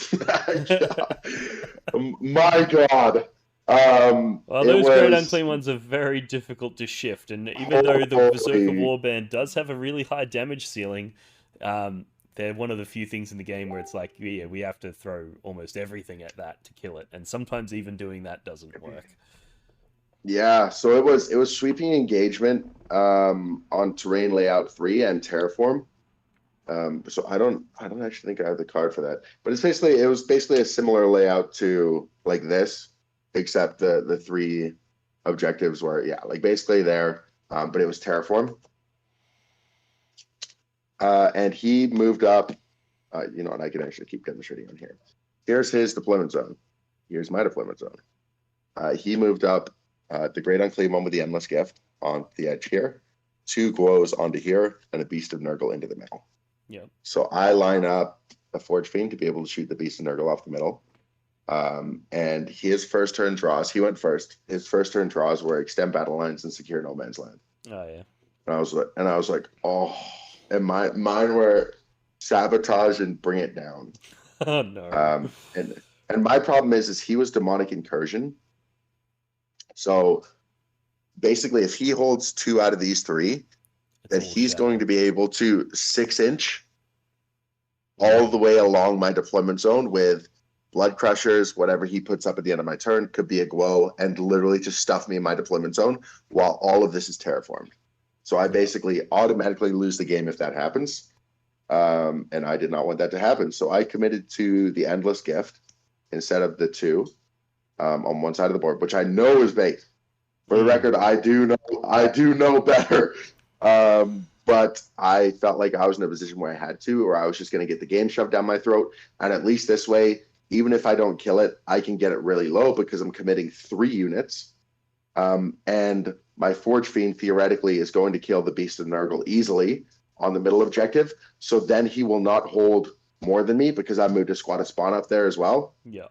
My God. Well, those Great Unclean ones are very difficult to shift, and even though the Berserker Warband does have a really high damage ceiling, they're one of the few things in the game where it's like, we have to throw almost everything at that to kill it, and sometimes even doing that doesn't work. Yeah, so it was sweeping engagement on Terrain Layout 3 and Terraform. So I don't actually think I have the card for that, but it was basically a similar layout to like this, except the 3 objectives were like basically there, but it was Terraform. And he moved up, and I can actually keep demonstrating on here. Here's his deployment zone. Here's my deployment zone. He moved up the Great Unclean one with the Endless Gift on the edge here, 2 Glows onto here, and a Beast of Nurgle into the middle. Yeah. So I line up a Forge Fiend to be able to shoot the Beast of Nurgle off the middle. And his first turn draws, he went first. His first turn draws were extend battle lines and secure no man's land. Oh yeah. And I was like, oh, and mine were sabotage and bring it down. Oh no. And my problem is he was demonic incursion. So basically, if he holds 2 out of these 3, then he's going to be able to 6-inch all the way along my deployment zone with blood crushers, whatever he puts up at the end of my turn, could be a glow, and literally just stuff me in my deployment zone while all of this is terraformed. So I basically automatically lose the game if that happens. And I did not want that to happen. So I committed to the Endless Gift instead of the 2 on one side of the board, which I know is bait. For the record, I do know better. But I felt like I was in a position where I had to, or I was just going to get the game shoved down my throat. And at least this way, even if I don't kill it, I can get it really low because I'm committing 3 units. And my Forge Fiend theoretically is going to kill the Beast of Nurgle easily on the middle objective. So then he will not hold more than me because I moved a squad of spawn up there as well. Yeah.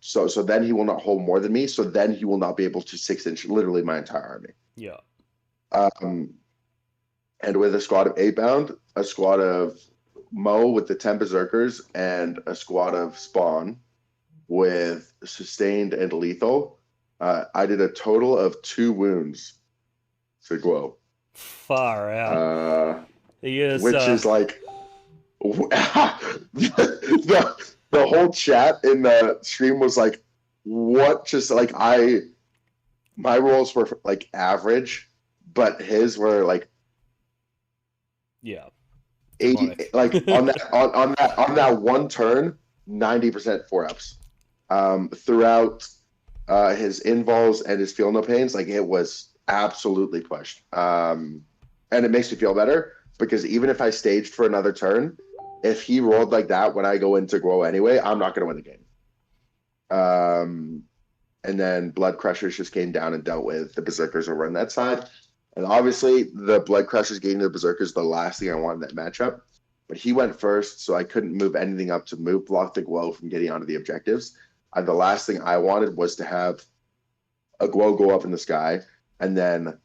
So then he will not hold more than me. So then he will not be able to 6-inch literally my entire army. Yeah. And with a squad of 8-bound, a squad of Mo with the 10 Berserkers, and a squad of Spawn with Sustained and Lethal, I did a total of 2 wounds to Glow. Far out. Which is like... the whole chat in the stream was like, what? Just like my rolls were like average, but his were like 80, like on that one turn, 90% 4-ups. Throughout his invols and his feel no pains, like it was absolutely pushed. And it makes me feel better because even if I staged for another turn, if he rolled like that when I go into Grow anyway, I'm not going to win the game. And then Blood Crushers just came down and dealt with the Berserkers over on that side. And obviously, the Blood Crushers getting to the Berserkers the last thing I wanted in that matchup. But he went first, so I couldn't move anything up to block the Glow from getting onto the objectives. The last thing I wanted was to have a Glow go up in the sky, and then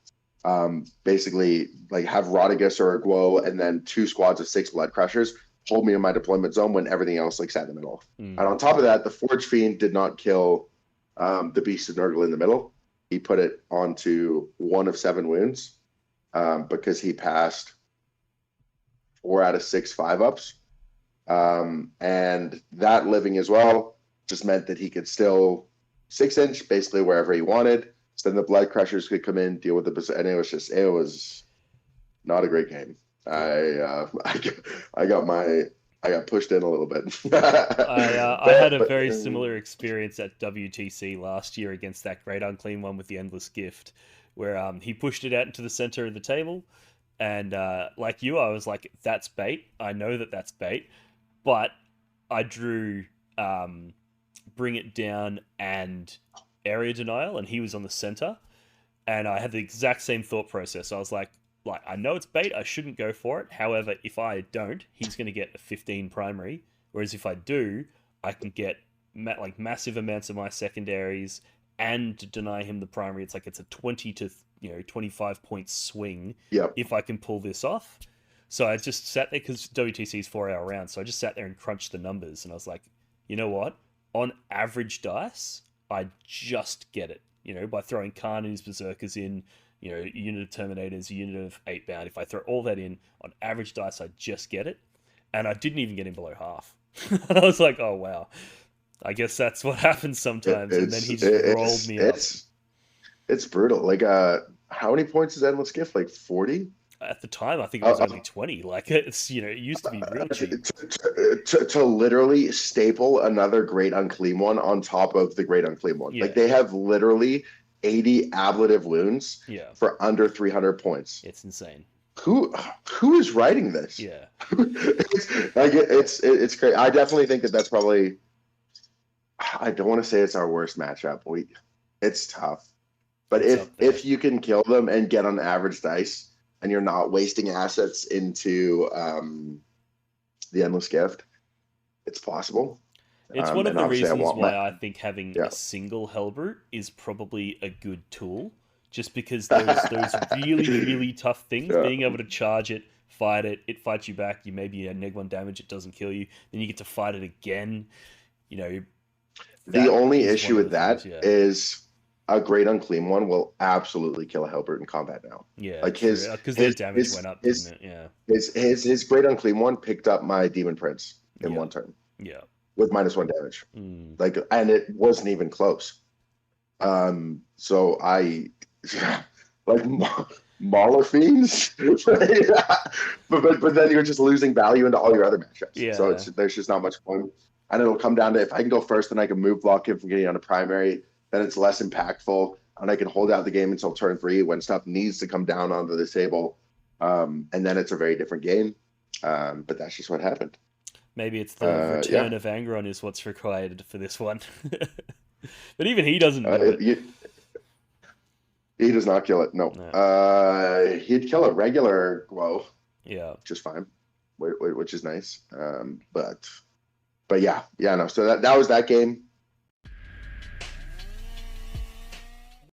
basically like have Rodigus or a Glow, and then 2 squads of 6 Blood Crushers hold me in my deployment zone when everything else like sat in the middle. And on top of that, the Forge Fiend did not kill the Beast of Nurgle in the middle. He put it onto 1 of 7 wounds because he passed 4 out of 6 5-ups. And that living as well just meant that he could still 6-inch basically wherever he wanted. So then the Blood Crushers could come in, deal with the, and it was not a great game. I got pushed in a little bit. I had a very similar experience at WTC last year against that Great Unclean one with the Endless Gift, where he pushed it out into the center of the table, and like you, I was like, "That's bait. I know that that's bait," but I drew Bring It Down and Area Denial, and he was on the center, and I had the exact same thought process. I was like, I know it's bait, I shouldn't go for it. However, if I don't, he's going to get a 15 primary. Whereas if I do, I can get massive amounts of my secondaries and deny him the primary. It's like it's a 20 to 25 point swing if I can pull this off. So I just sat there because WTC is 4-hour round. So I just sat there and crunched the numbers. And I was like, you know what? On average dice, I just get it. By throwing Khan and his Berserkers in, a unit of Terminators, a unit of 8-bound. If I throw all that in, on average dice, I just get it. And I didn't even get him below half. And I was like, oh, wow. I guess that's what happens sometimes. And then he just rolled me up. It's brutal. Like, how many points is Endless Gift? Like 40? At the time, I think it was only 20. Like, it's, it used to be real cheap. To literally staple another Great Unclean one on top of the Great Unclean one. Yeah. Like, they have literally 80 ablative wounds for under 300 points. It's insane. Who is writing this? Yeah. it's crazy. I definitely think that's probably, I don't want to say it's our worst matchup. It's tough. But if you can kill them and get on average dice, and you're not wasting assets into the Endless Gift, it's possible. It's one of the reasons why I think having a single Hellbrute is probably a good tool, just because those really, really tough things, being able to charge it, fight it, it fights you back, you maybe neg 1 damage, it doesn't kill you, then you get to fight it again. You know, The that only is one issue of with the things. that Yeah, is a great unclean one will absolutely kill a Hilbert in combat now. yeah, Like true. Because their damage went up, didn't it? Yeah, his great unclean one picked up my Demon Prince in yeah, one turn yeah. with -1 damage. Mm. Like, and it wasn't even close. So I like Mauler Fiends, but then you're just losing value into all your other matchups. So Yeah, there's just not much point. And it'll come down to if I can go first, then I can move block him from getting on a primary. Then it's less impactful, and I can hold out the game until turn 3 when stuff needs to come down onto the table. And then it's a very different game. But that's just what happened. maybe it's the Yeah. return of Angron is what's required for this one. But even he doesn't do it. He does not kill it. No. No. He'd kill a regular glow, Yeah, just fine, which is nice. But yeah, no. So that was that game.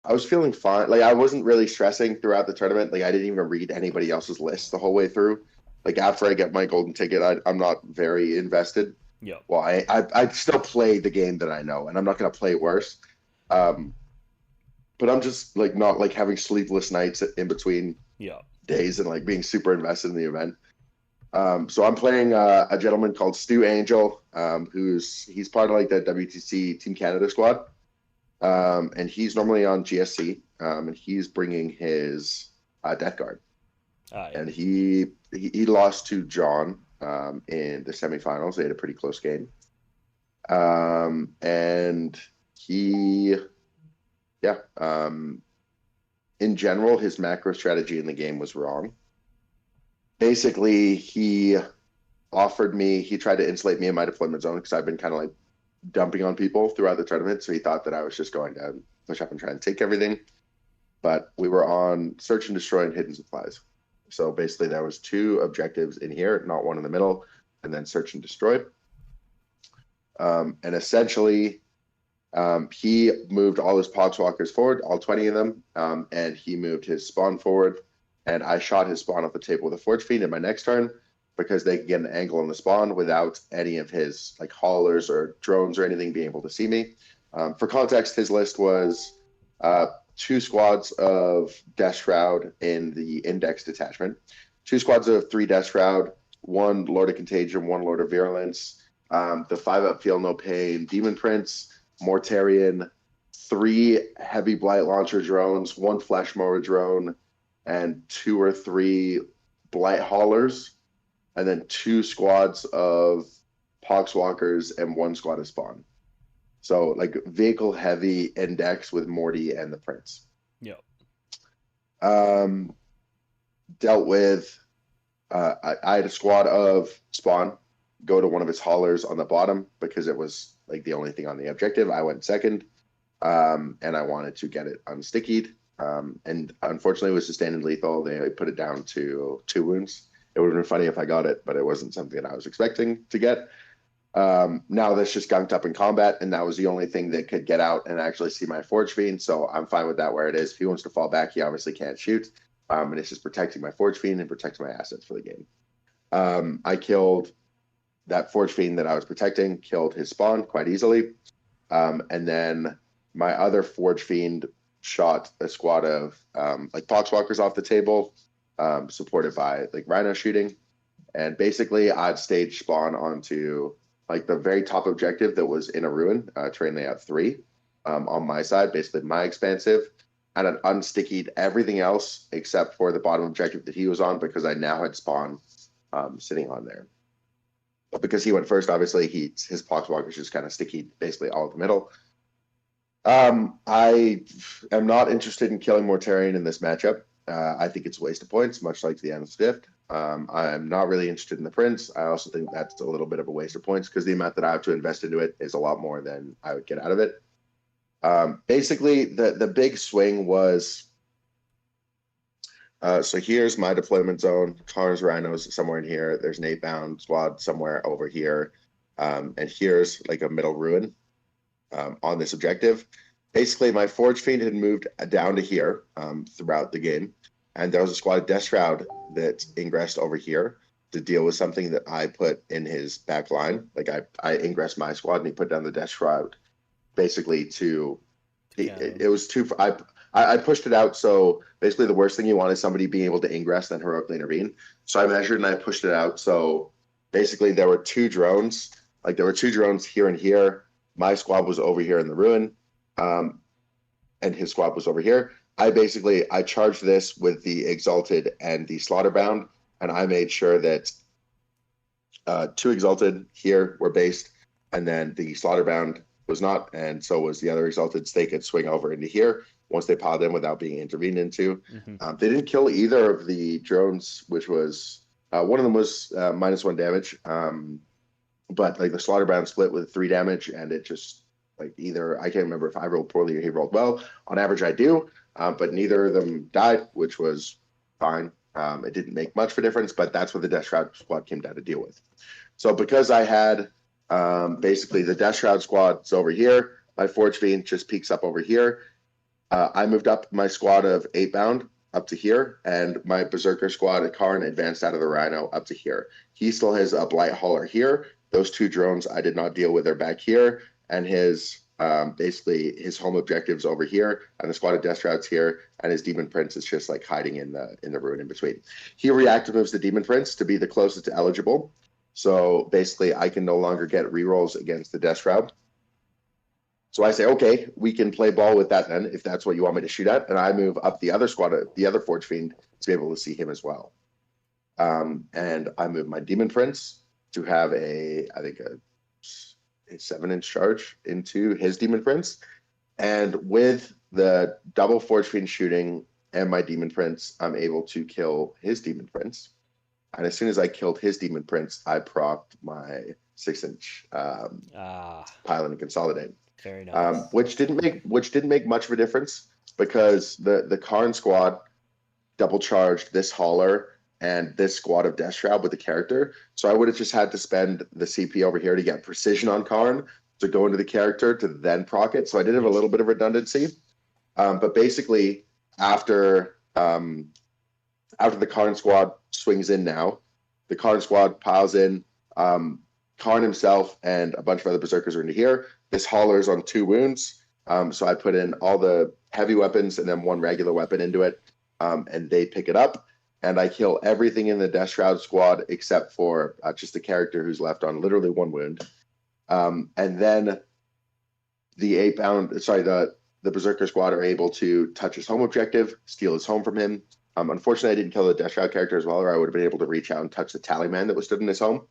I was feeling fine. Like, I wasn't really stressing throughout the tournament. Like, I didn't even read anybody else's list the whole way through. Like, after I get my golden ticket, I'm not very invested. yeah, Well, I still play the game that I know, and I'm not going to play worse. But I'm just like not like having sleepless nights in between yeah. days and like being super invested in the event. So I'm playing a gentleman called Stu Angel, he's part of like the WTC Team Canada squad, and he's normally on GSC, and he's bringing his Death Guard, Yeah. and he lost to John in the semifinals. They had a pretty close game, and he, yeah, in general, his macro strategy in the game was wrong. Basically, he tried to insulate me in my deployment zone because I've been kind of like dumping on people throughout the tournament. So he thought that I was just going to push up and try and take everything. But we were on search and destroy and hidden supplies. So basically there was 2 objectives in here, not one in the middle, and then search and destroy. And essentially, he moved all his Poxwalkers forward, all 20 of them, and he moved his spawn forward. And I shot his spawn off the table with a Forge Fiend in my next turn because they could get an angle on the spawn without any of his like haulers or drones or anything being able to see me. For context, his list was 2 squads of Death Shroud in the Index detachment, 2 squads of 3 Death Shroud, 1 Lord of Contagion, 1 Lord of Virulence, the 5-up Feel No Pain Demon Prince, Mortarion, 3 Heavy Blight Launcher drones, 1 Flesh Mower drone, and 2 or 3 Blight Haulers, and then 2 squads of Poxwalkers and 1 squad of Spawn. So like vehicle heavy Index with Morty and the Prince. Yeah. Dealt with I had a squad of Spawn go to one of his haulers on the bottom because it was like the only thing on the objective. I went second, and I wanted to get it unstickied. And unfortunately, it was sustained and lethal. They put it down to 2 wounds. It would have been funny if I got it, but it wasn't something that I was expecting to get. Now that's just gunked up in combat, and that was the only thing that could get out and actually see my Forge Fiend. So I'm fine with that where it is. If he wants to fall back, he obviously can't shoot. And it's just protecting my Forge Fiend and protecting my assets for the game. I killed that Forge Fiend that I was protecting, killed his spawn quite easily. And then my other Forge Fiend shot a squad of like Poxwalkers off the table, supported by like Rhino shooting. And basically I'd stage spawn onto like the very top objective that was in a ruin, terrain layout 3, on my side, basically my expansive, and I'd unstickied everything else except for the bottom objective that he was on because I now had spawn sitting on there. But because he went first, obviously his Poxwalkers just kind of sticky basically all in the middle. I am not interested in killing Mortarion in this matchup. I think it's a waste of points, much like the Endless Gift. I'm not really interested in the Prince. I also think that's a little bit of a waste of points because the amount that I have to invest into it is a lot more than I would get out of it. Basically, the big swing was, so here's my deployment zone. Connors Rhinos somewhere in here. There's an 8-bound squad somewhere over here. And here's like a middle ruin on this objective. Basically, my Forge Fiend had moved down to here throughout the game. and there was a squad of Death Shroud that ingressed over here to deal with something that I put in his back line. Like I ingressed my squad and he put down the Death Shroud basically to it was too I pushed it out. So basically the worst thing you want is somebody being able to ingress then heroically intervene. So I measured and I pushed it out. So basically there were two drones. Like there were two drones here and here. My squad was over here in the ruin. And his squad was over here. I charged this with the Exalted and the Slaughterbound, and I made sure that two Exalted here were based, and then the Slaughterbound was not, and so was the other Exalted. So they could swing over into here once they piled in without being intervened into. They didn't kill either of the drones, which was one of them was -1 damage, but like the Slaughterbound split with 3 damage, and it just like either I can't remember if I rolled poorly or he rolled well. On average, I do, but neither of them died, which was fine. It didn't make much of a difference, but that's what the Death Shroud squad came down to deal with. So because I had basically the Death Shroud squad's over here, my Forge Fiend just peeks up over here. I moved up my squad of 8-bound up to here, and my Berserker squad at Karn advanced out of the Rhino up to here. He still has a Blight Hauler here. Those two drones I did not deal with are back here, and his basically his home objectives over here, and the squad of Death Shrouds here, and his Demon Prince is just like hiding in the ruin in between. He reactive moves the Demon Prince to be the closest to eligible. So basically I can no longer get rerolls against the Death Shroud. So I say, okay, we can play ball with that then, if that's what you want me to shoot at. And I move up the other squad, the other Forge Fiend, to be able to see him as well. And I move my Demon Prince to have I think a 7-inch charge into his Demon Prince. And with the double Forge Fiend shooting and my Demon Prince, I'm able to kill his Demon Prince. And as soon as I killed his Demon Prince, I procced my 6-inch Pile and Consolidate. Very nice. Which didn't make much of a difference because the Karn squad double charged this hauler and this squad of Death Shroud with the character. So I would have just had to spend the CP over here to get precision on Karn to go into the character to then proc it. So I did have a little bit of redundancy. But basically after the Karn squad swings in now, the Karn squad piles in. Karn himself and a bunch of other Berserkers are into here. This hauler's on 2 wounds. So I put in all the heavy weapons and then 1 regular weapon into it. And they pick it up. And I kill everything in the Death Shroud squad except for just the character who's left on literally 1 wound. And then the Berserker squad are able to touch his home objective, steal his home from him. Unfortunately, I didn't kill the Death Shroud character as well, or I would have been able to reach out and touch the Tallyman that was stood in his home.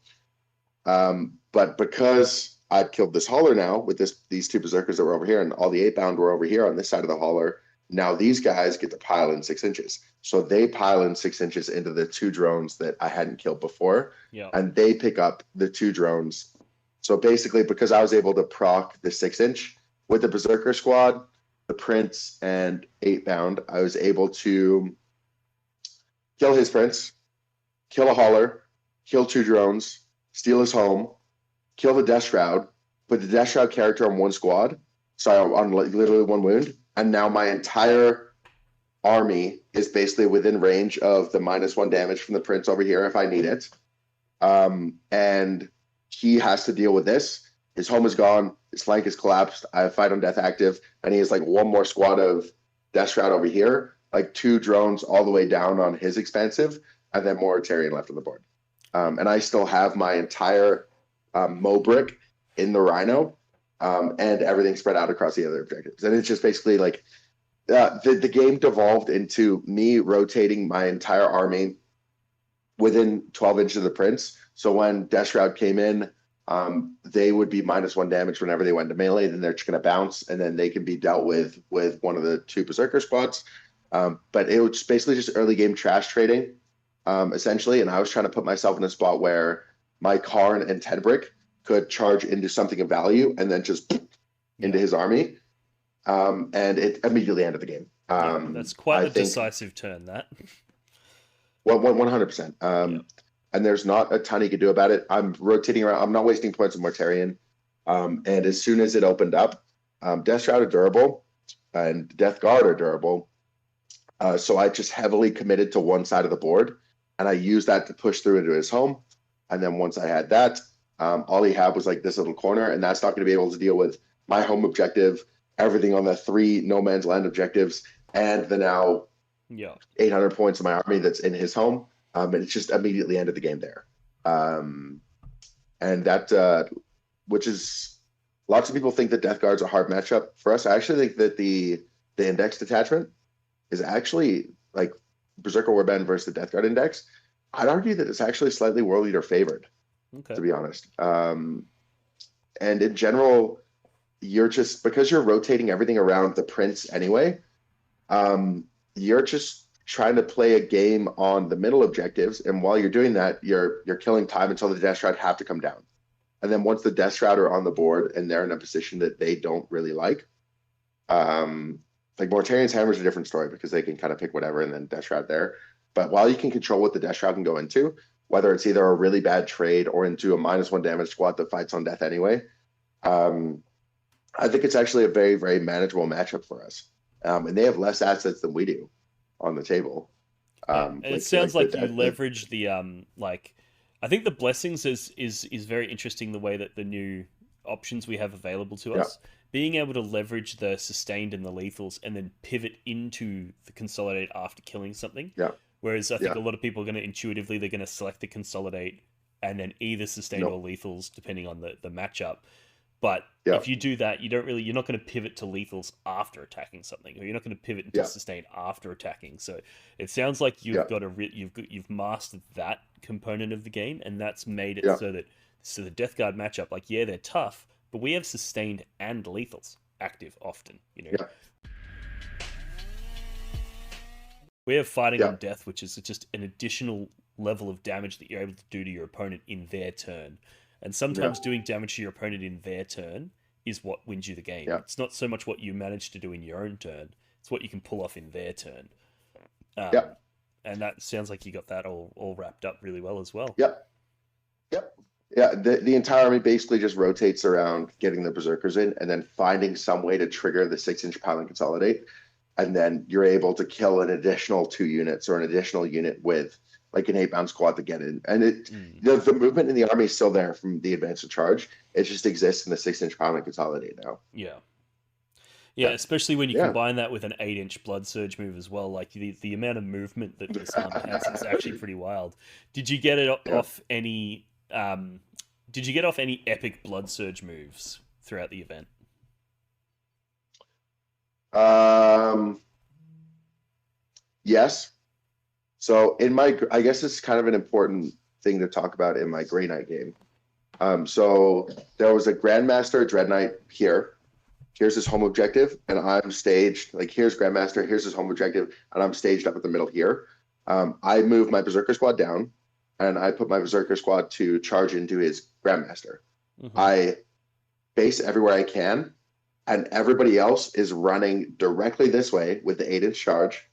But because I've killed this hauler now with these 2 Berserkers that were over here, and all the 8-bound were over here on this side of the hauler, now these guys get to pile in 6 inches. So they pile in 6 inches into the 2 drones that I hadn't killed before, and they pick up the 2 drones. So basically, because I was able to proc the 6-inch with the Berserker squad, the Prince, and 8-bound, I was able to kill his Prince, kill a hauler, kill 2 drones, steal his home, kill the Death Shroud, put the Death Shroud character on 1 squad, on literally 1 wound, and now my entire army is basically within range of the -1 damage from the Prince over here if I need it. And he has to deal with this. His home is gone, his flank is collapsed, I have Fight on Death active, and he has like 1 more squad of Death Shroud over here, like 2 drones all the way down on his expansive, and then more Tarian left on the board. And I still have my entire Mobrick in the Rhino, and everything spread out across the other objectives. And it's just basically like the game devolved into me rotating my entire army within 12 inches of the Prince. So when Death Shroud came in, they would be -1 damage whenever they went to melee. Then they're just going to bounce, and then they can be dealt with one of the 2 Berserker squads. But it was basically just early game trash trading, essentially. And I was trying to put myself in a spot where my Karn and Tedbrick could charge into something of value and then just into his army. And it immediately ended the game. That's quite a decisive turn, that. Well, 100%. And there's not a ton you can do about it. I'm rotating around. I'm not wasting points on Mortarion. And as soon as it opened up, Death Shroud are durable and Death Guard are durable. So I just heavily committed to one side of the board, and I used that to push through into his home. And then once I had that, all he had was like this little corner, and that's not going to be able to deal with my home objective, everything on the 3 no man's land objectives, and the now 800 points of my army that's in his home. And it's just immediately ended the game there. And that, which is, lots of people think that Death Guard's a hard matchup. For us, I actually think that the index detachment is actually like Berserker Warband versus the Death Guard index. I'd argue that it's actually slightly World Leader favored, to be honest. And in general, you're just, because you're rotating everything around the prince anyway, you're just trying to play a game on the middle objectives. And while you're doing that, you're killing time until the Death Shroud have to come down. And then once the Death Shroud are on the board and they're in a position that they don't really like Mortarian's Hammer is a different story because they can kind of pick whatever and then Death Shroud there. But while you can control what the Death Shroud can go into, whether it's either a really bad trade or into a -1 damage squad that fights on death anyway, I think it's actually a very, very manageable matchup for us. And they have less assets than we do on the table. It sounds like you leverage the I think the blessings is very interesting, the way that the new options we have available to us. Being able to leverage the sustained and the lethals and then pivot into the consolidate after killing something. Whereas I think a lot of people are going to intuitively, they're going to select the consolidate and then either sustain or lethals depending on the matchup. But if you do that, you're not going to pivot to lethals after attacking something, or you're not going to pivot into sustain after attacking. So it sounds like you've got you've mastered that component of the game, and that's made it so the Death Guard matchup, they're tough, but we have sustained and lethals active often. We have fighting on death, which is just an additional level of damage that you're able to do to your opponent in their turn. And sometimes doing damage to your opponent in their turn is what wins you the game. It's not so much what you manage to do in your own turn, it's what you can pull off in their turn. And that sounds like you got that all wrapped up really well as well. Yeah, the entire army basically just rotates around getting the Berserkers in and then finding some way to trigger the 6-inch pile and consolidate. And then you're able to kill an additional 2 units or an additional unit with like an 8-bound squad to get in. And the movement in the army is still there from the advance and charge. It just exists in the 6-inch pile and consolidate now. Yeah, especially when you combine that with an 8-inch blood surge move as well. Like the amount of movement that this army has is actually pretty wild. Did you get it off any? Did you get off any epic blood surge moves throughout the event? Yes. So I guess it's kind of an important thing to talk about in my Grey Knight game. So there was a Grandmaster Dread Knight here. Here's his home objective, and I'm staged. Like, here's Grandmaster, here's his home objective, and I'm staged up at the middle here. I move my Berserker squad down, and I put my Berserker squad to charge into his Grandmaster. I base everywhere I can, and everybody else is running directly this way with the 8-inch charge,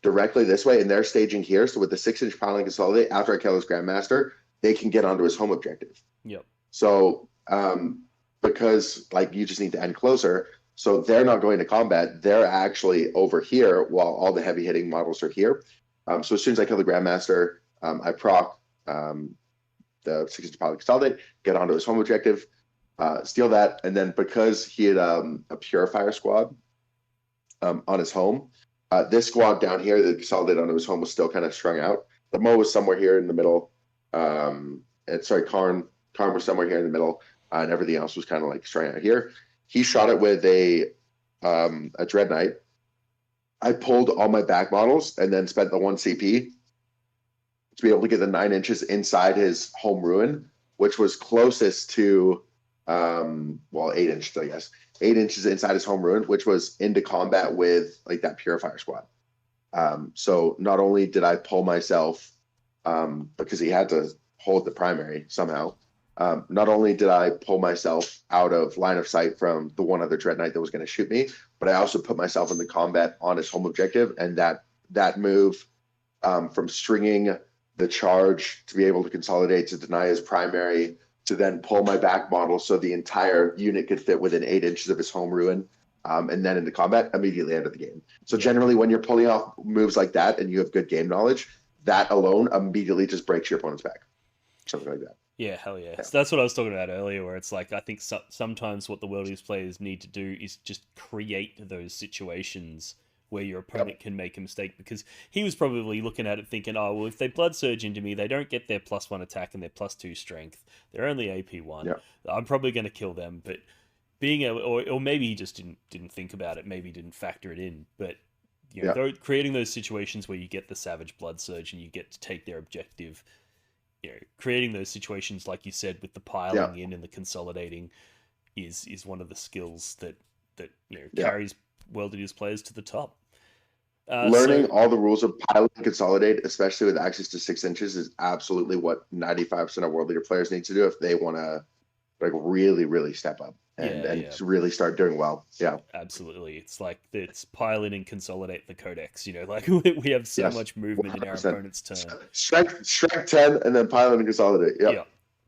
directly this way, and they're staging here. So with the 6-inch pile and consolidate, after I kill his Grandmaster, they can get onto his home objective. So because you just need to end closer, so they're not going to combat, they're actually over here while all the heavy hitting models are here. So as soon as I kill the Grandmaster, I proc the 6-inch pile and consolidate, get onto his home objective, steal that, and then because he had a Purifier squad on his home, this squad down here that consolidated onto his home was still kind of strung out. The Mo was somewhere here in the middle. Karn was somewhere here in the middle, and everything else was kind of strung out here. He shot it with a Dread Knight. I pulled all my back models and then spent the 1 CP to be able to get the 9 inches inside his home ruin, which was closest to 8 inches, I guess. 8 inches inside his home ruin, which was into combat with that Purifier squad. So not only did I pull myself because he had to hold the primary somehow, not only did I pull myself out of line of sight from the one other Dread Knight that was going to shoot me, but I also put myself into combat on his home objective, and that move from stringing the charge to be able to consolidate to deny his primary to then pull my back model so the entire unit could fit within 8 inches of his home ruin. and then into combat, immediately end of the game. So generally, when you're pulling off moves like that and you have good game knowledge, that alone immediately just breaks your opponent's back. Something like that. Yeah, hell yeah. So that's what I was talking about earlier, where it's like I think sometimes what the World East players need to do is just create those situations where your opponent can make a mistake, because he was probably looking at it thinking, oh, well, if they blood surge into me, they don't get their +1 attack and their +2 strength. They're only AP1. I'm probably going to kill them, but being able, or maybe he just didn't think about it, maybe didn't factor it in, but you know, creating those situations where you get the savage blood surge and you get to take their objective, you know, creating those situations, like you said, with the piling in and the consolidating is one of the skills that you know carries World Eaters players to the top. Learning all the rules of pile and consolidate, especially with access to 6 inches, is absolutely what 95% of World Eater players need to do if they want to like really step up and really start doing well. Yeah, absolutely. It's like it's pile in and consolidate the Codex. You know, like we have so much movement 100%. In our opponent's turn. Strength 10 and then pile in and consolidate. Yeah,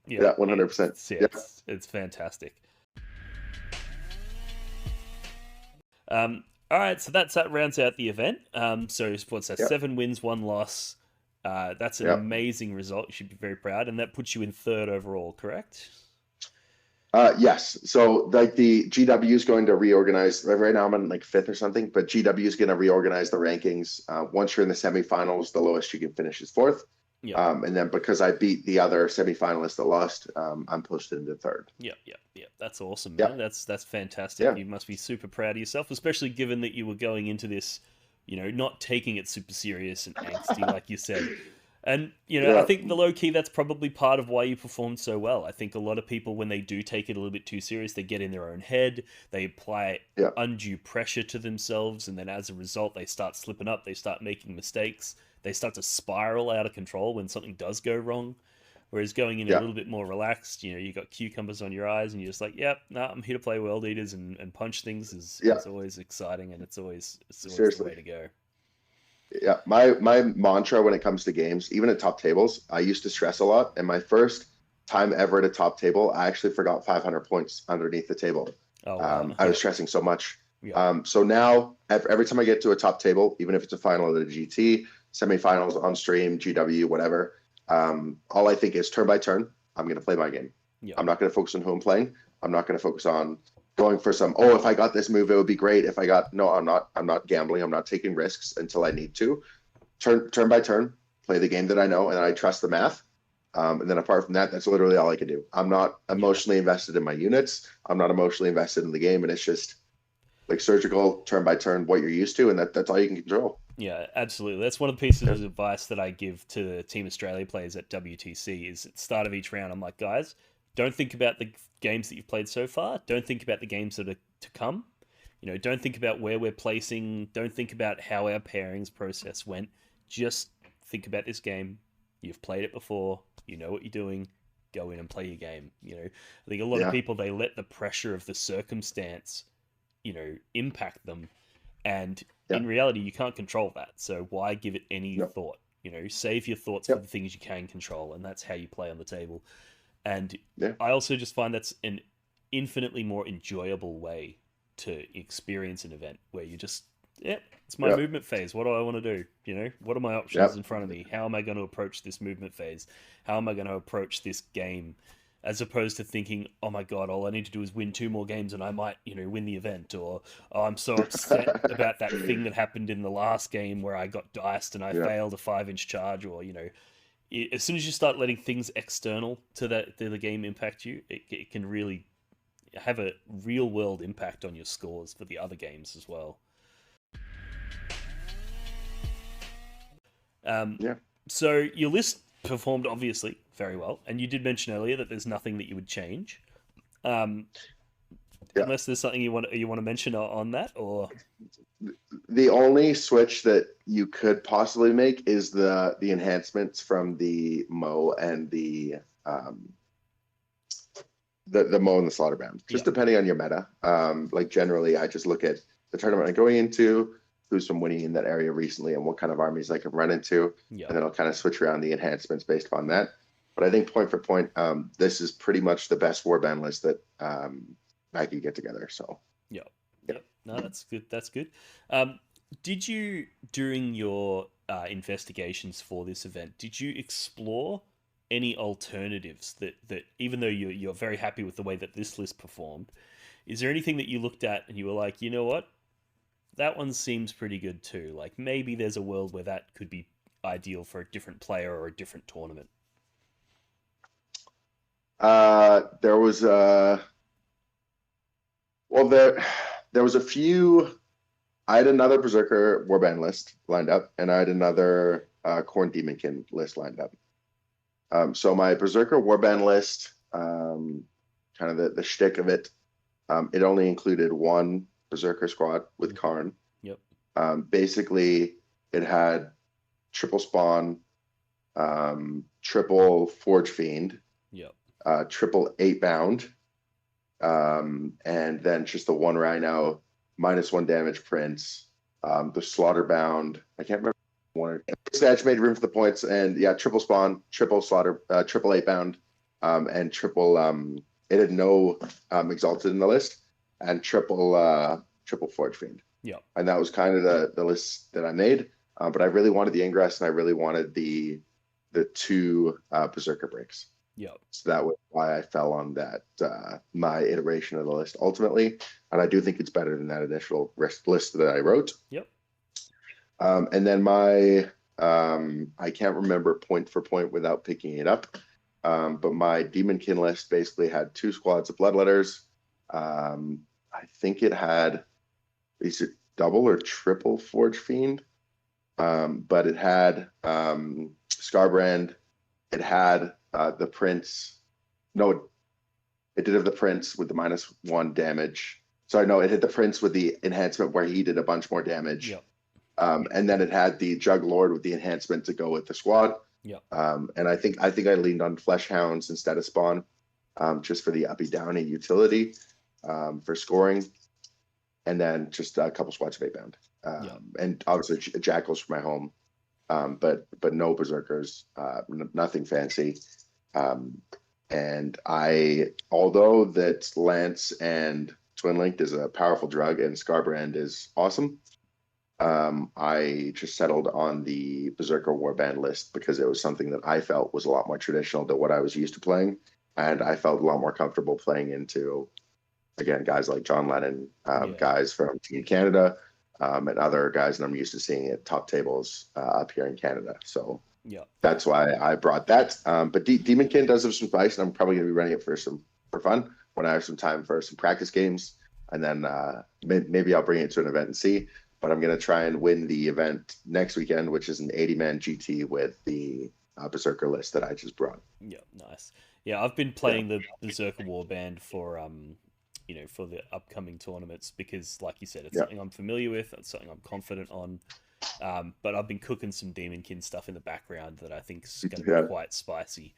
100%. It's fantastic. All right, so that rounds out the event. So what's that? 7 wins, 1 loss. That's an amazing result. You should be very proud, and that puts you in 3rd overall, correct? Yes. So like the GW is going to reorganize. Right now I'm in like 5th or something, but GW is going to reorganize the rankings. Once you're in the semifinals, the lowest you can finish is 4th. And then because I beat the other semifinalist that lost, I'm posted into 3rd. Yeah. That's awesome, man. That's fantastic. You must be super proud of yourself, especially given that you were going into this, you know, not taking it super serious and angsty, like you said. And, you know, I think the low key, that's probably part of why you performed so well. I think a lot of people, when they do take it a little bit too serious, they get in their own head, they apply undue pressure to themselves, and then as a result, they start slipping up, they start making mistakes, they start to spiral out of control when something does go wrong. Whereas going in a little bit more relaxed, you know, you got cucumbers on your eyes, and you're just like, I'm here to play World Eaters and punch things is always exciting, and it's always the way to go. Yeah, my mantra when it comes to games, even at top tables, I used to stress a lot. And my first time ever at a top table, I actually forgot 500 points underneath the table. I was stressing so much. So now every time I get to a top table, even if it's a final at a GT, semifinals on stream, GW, whatever, all I think is turn by turn, I'm going to play my game. I'm not going to focus on who I'm playing. I'm not going to focus on going for some, if I got this move, it would be great. If I got, no, I'm not gambling. I'm not taking risks until I need to. Turn by turn, play the game that I know, and I trust the math. And then apart from that, that's literally all I can do. I'm not emotionally invested in my units. I'm not emotionally invested in the game. And it's just like surgical, turn by turn, what you're used to. And that's all you can control. Yeah, absolutely. That's one of the pieces of advice that I give to Team Australia players at WTC is at the start of each round, I'm like, guys, don't think about the games that you've played so far. Don't think about the games that are to come. You know, don't think about where we're placing. Don't think about how our pairings process went. Just think about this game. You've played it before. You know what you're doing. Go in and play your game. You know, I think a lot of people, they let the pressure of the circumstance, you know, impact them. And in reality, you can't control that. So why give it any thought? You know, save your thoughts for the things you can control. And that's how you play on the table. And I also just find that's an infinitely more enjoyable way to experience an event where you just, it's my movement phase. What do I want to do? You know, what are my options in front of me? How am I going to approach this movement phase? How am I going to approach this game? As opposed to thinking, oh my God, all I need to do is win 2 more games and I might, you know, win the event. Or, I'm so upset about that thing that happened in the last game where I got diced and I failed a 5-inch charge, or, you know, as soon as you start letting things external to the game impact you, it can really have a real world impact on your scores for the other games as well. So your list performed obviously very well, and you did mention earlier that there's nothing that you would change, unless there's something you want to mention on that, or the only switch that you could possibly make is the enhancements from the Mo and the Mo and the Slaughterbound. Just depending on your meta. Like generally, I just look at the tournament I'm going into, who's been winning in that area recently, and what kind of armies I can run into, and then I'll kind of switch around the enhancements based upon that. But I think point for point, this is pretty much the best warband list that I could get together. So No, that's good. That's good. Did you, during your investigations for this event, did you explore any alternatives that even though you're very happy with the way that this list performed, is there anything that you looked at and you were like, you know what, that one seems pretty good too? Like maybe there's a world where that could be ideal for a different player or a different tournament. There was well there was a few. I had another Berserker Warband list lined up, and I had another Khorne Demonkin list lined up. So my Berserker Warband list, kind of the shtick of it, it only included one Berserker squad with Karn. Yep. Basically, it had triple spawn, triple Forge Fiend, Yep. triple 8-bound, and then just the one Rhino, -1 damage prince, the Slaughterbound. I can't remember one. Snatch made room for the points, and yeah, triple spawn, triple slaughter, triple 8-bound, and triple. It had no exalted in the list, and triple Forge Fiend. Yeah. And that was kind of the list that I made. But I really wanted the Ingress, and I really wanted the two Berserker breaks. Yeah. So that was why I fell on that my iteration of the list ultimately, and I do think it's better than that initial list that I wrote. Yep. And then my I can't remember point for point without picking it up, but my Demonkin list basically had 2 squads of Bloodletters. I think it had, is it double or triple Forge Fiend? But it had Scarbrand. It had the Prince. No, it did have the Prince with the -1 damage. Sorry, no, it hit the Prince with the enhancement where he did a bunch more damage. Yep. And then it had the Jug Lord with the enhancement to go with the squad. Yep. And I think I leaned on Flesh Hounds instead of Spawn, just for the uppy downy utility, for scoring, and then just a couple squads of 8-bound, and obviously Jackals for my home, but no Berserkers, nothing fancy. And although that Lance and Twin Linked is a powerful drug and Scarbrand is awesome, I just settled on the Berserker Warband list because it was something that I felt was a lot more traditional than what I was used to playing, and I felt a lot more comfortable playing into, again, guys like John Lennon, guys from Team Canada, and other guys that I'm used to seeing at top tables up here in Canada. So that's why I brought that. But Demonkin does have some spice, and I'm probably going to be running it for fun when I have some time for some practice games, and then maybe I'll bring it to an event and see. But I'm going to try and win the event next weekend, which is an 80-man GT with the Berserker list that I just brought. Yeah, nice. Yeah, I've been playing the Berserker Warband for for the upcoming tournaments because, like you said, it's something I'm familiar with. It's something I'm confident on. But I've been cooking some Demonkin stuff in the background that I think is going to be quite spicy.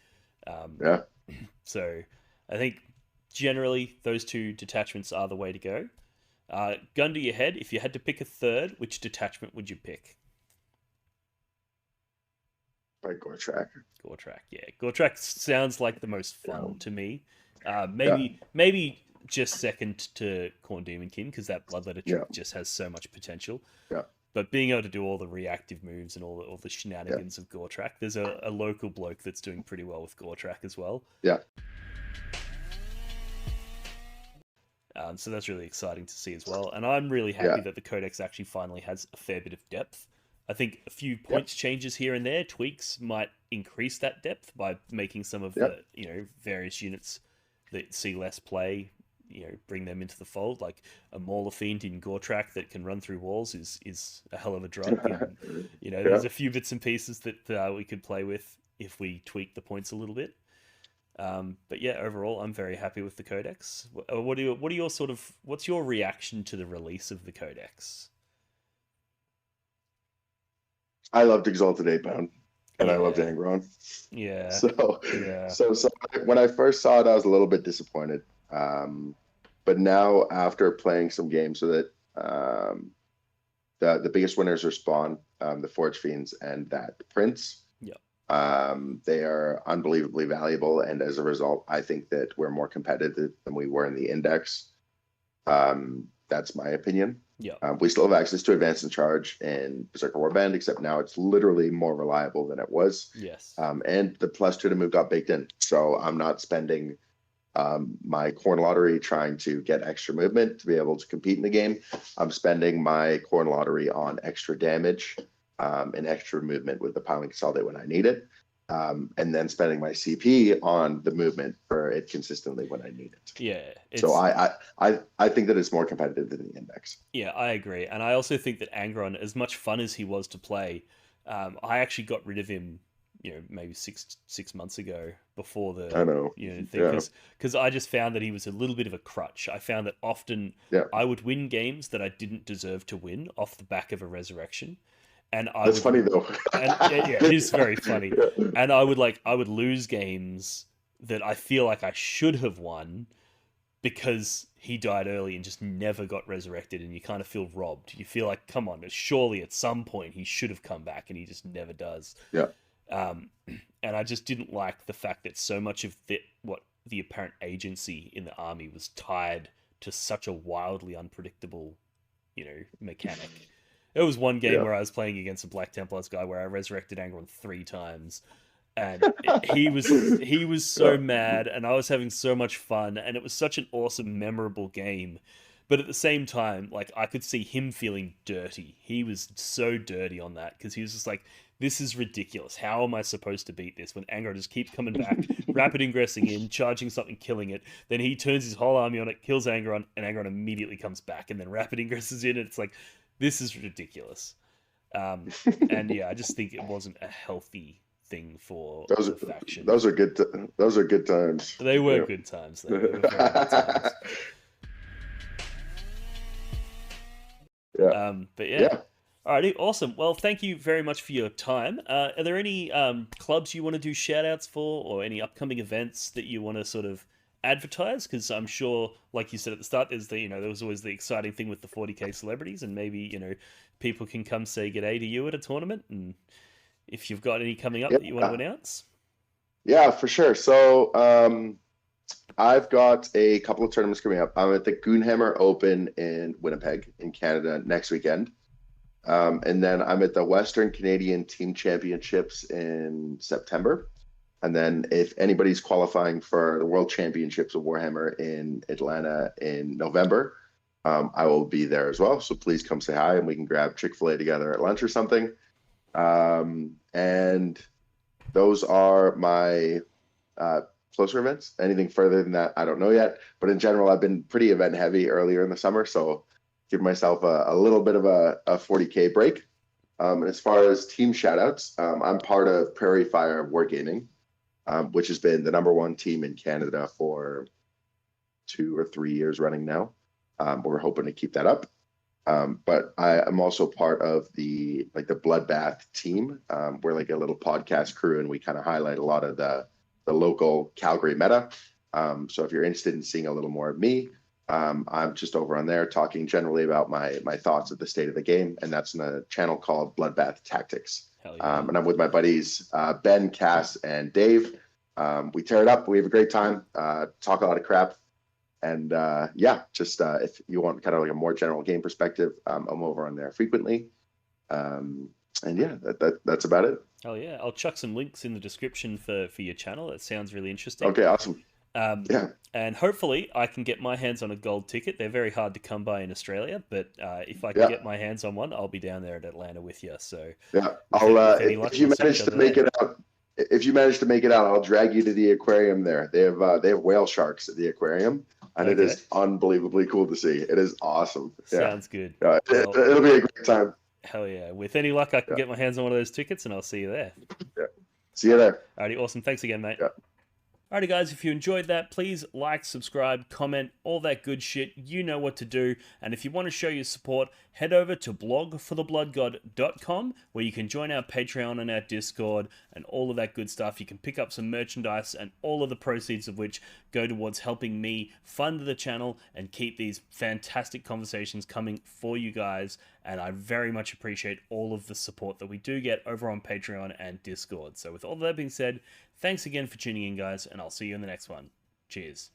So I think generally those 2 detachments are the way to go. Gun to your head, if you had to pick a third, which detachment would you pick? By Goretrack. Goretrack, yeah. Goretrack sounds like the most fun to me. Maybe just second to Khorne Demonkin because that Bloodletter trick just has so much potential. Yeah. But being able to do all the reactive moves and all the shenanigans of Goretrack, there's a local bloke that's doing pretty well with Goretrack as well. Yeah. So that's really exciting to see as well. And I'm really happy that the Codex actually finally has a fair bit of depth. I think a few points changes here and there, tweaks might increase that depth by making some of the various units that see less play, bring them into the fold. Like a Mauler Fiend in Goretrack that can run through walls is a hell of a drug. And, there's a few bits and pieces that we could play with if we tweak the points a little bit. But yeah, overall, I'm very happy with the Codex. What's your reaction to the release of the Codex? I loved Exalted 8-bound, and I loved Angron. Yeah. So when I first saw it, I was a little bit disappointed. But now, after playing some games with it, the biggest winners are Spawn, the Forge Fiends, and that Prince. They are unbelievably valuable, and as a result, I think that we're more competitive than we were in the Index. That's my opinion. Yeah. We still have access to Advance and Charge and Berserker Warband, except now it's literally more reliable than it was. Yes. And the +2 to move got baked in. So I'm not spending my Corn Lottery trying to get extra movement to be able to compete in the game. I'm spending my Corn Lottery on extra damage and extra movement with the Piling Consolidate when I need it. And then spending my CP on the movement for it consistently when I need it. Yeah. So I think that it's more competitive than the Index. Yeah, I agree. And I also think that Angron, as much fun as he was to play, I actually got rid of him, maybe six months ago before the I know. thing, Yeah. because I just found that he was a little bit of a crutch. I found that often Yeah. I would win games that I didn't deserve to win off the back of a resurrection. And That's funny though. And yeah, it is very funny. Yeah. And I would lose games that I feel like I should have won because he died early and just never got resurrected, and you kind of feel robbed. You feel like, come on, surely at some point he should have come back, and he just never does. Yeah. And I just didn't like the fact that so much of the apparent agency in the army was tied to such a wildly unpredictable, mechanic. There was one game where I was playing against a Black Templars guy where I resurrected Angron 3 times, and he was so mad, and I was having so much fun, and it was such an awesome, memorable game. But at the same time, like, I could see him feeling dirty. He was so dirty on that because he was just like, "This is ridiculous. How am I supposed to beat this when Angron just keeps coming back, rapid ingressing in, charging something, killing it? Then he turns his whole army on it, kills Angron, and Angron immediately comes back, and then rapid ingresses in, and it's like, this is ridiculous." And yeah, I just think it wasn't a healthy thing for the faction. Those are good times. They were good times. They were very good times. Yeah. But yeah. Alrighty, awesome. Well, thank you very much for your time. Are there any clubs you want to do shout outs for, or any upcoming events that you want to sort of advertise? Because I'm sure, like you said at the start, there's there was always the exciting thing with the 40k celebrities, and maybe people can come say g'day to you at a tournament, and if you've got any coming up that you want to announce. Yeah, for sure. So I've got a couple of tournaments coming up. I'm at the Goonhammer Open in Winnipeg in Canada next weekend. And then I'm at the Western Canadian Team Championships in September. And then if anybody's qualifying for the World Championships of Warhammer in Atlanta in November, I will be there as well. So please come say hi, and we can grab Chick-fil-A together at lunch or something. And those are my closer events. Anything further than that, I don't know yet. But in general, I've been pretty event heavy earlier in the summer, so give myself a little bit of a 40K break. And as far as team shoutouts, I'm part of Prairie Fire Wargaming, which has been the #1 team in Canada for 2 or 3 years running now. We're hoping to keep that up. But I am also part of the Bloodbath team. We're like a little podcast crew, and we kind of highlight a lot of the local Calgary meta. So if you're interested in seeing a little more of me, I'm just over on there talking generally about my thoughts of the state of the game, and that's in a channel called Bloodbath Tactics. Hell yeah. And I'm with my buddies Ben, Cass, and Dave. We tear it up. We have a great time. Talk a lot of crap. And just if you want kind of like a more general game perspective, I'm over on there frequently. And yeah, that's about it. Oh yeah, I'll chuck some links in the description for your channel. That sounds really interesting. Okay, awesome. And hopefully I can get my hands on a gold ticket. They're very hard to come by in Australia, but if I can get my hands on one, I'll be down there at Atlanta with you. So yeah, if you manage to make it out. If you manage to make it out, I'll drag you to the aquarium there. They have whale sharks at the aquarium, and it is unbelievably cool to see. It is awesome. Sounds good. It'll be a great time. Hell yeah. With any luck, I can get my hands on one of those tickets, and I'll see you there. Yeah. See you there. Alrighty, awesome. Thanks again, mate. Yeah. Alrighty, guys, if you enjoyed that, please like, subscribe, comment, all that good shit. You know what to do. And if you want to show your support, head over to blogforthebloodgod.com, where you can join our Patreon and our Discord and all of that good stuff. You can pick up some merchandise, and all of the proceeds of which go towards helping me fund the channel and keep these fantastic conversations coming for you guys. And I very much appreciate all of the support that we do get over on Patreon and Discord. So with all that being said, thanks again for tuning in, guys, and I'll see you in the next one. Cheers.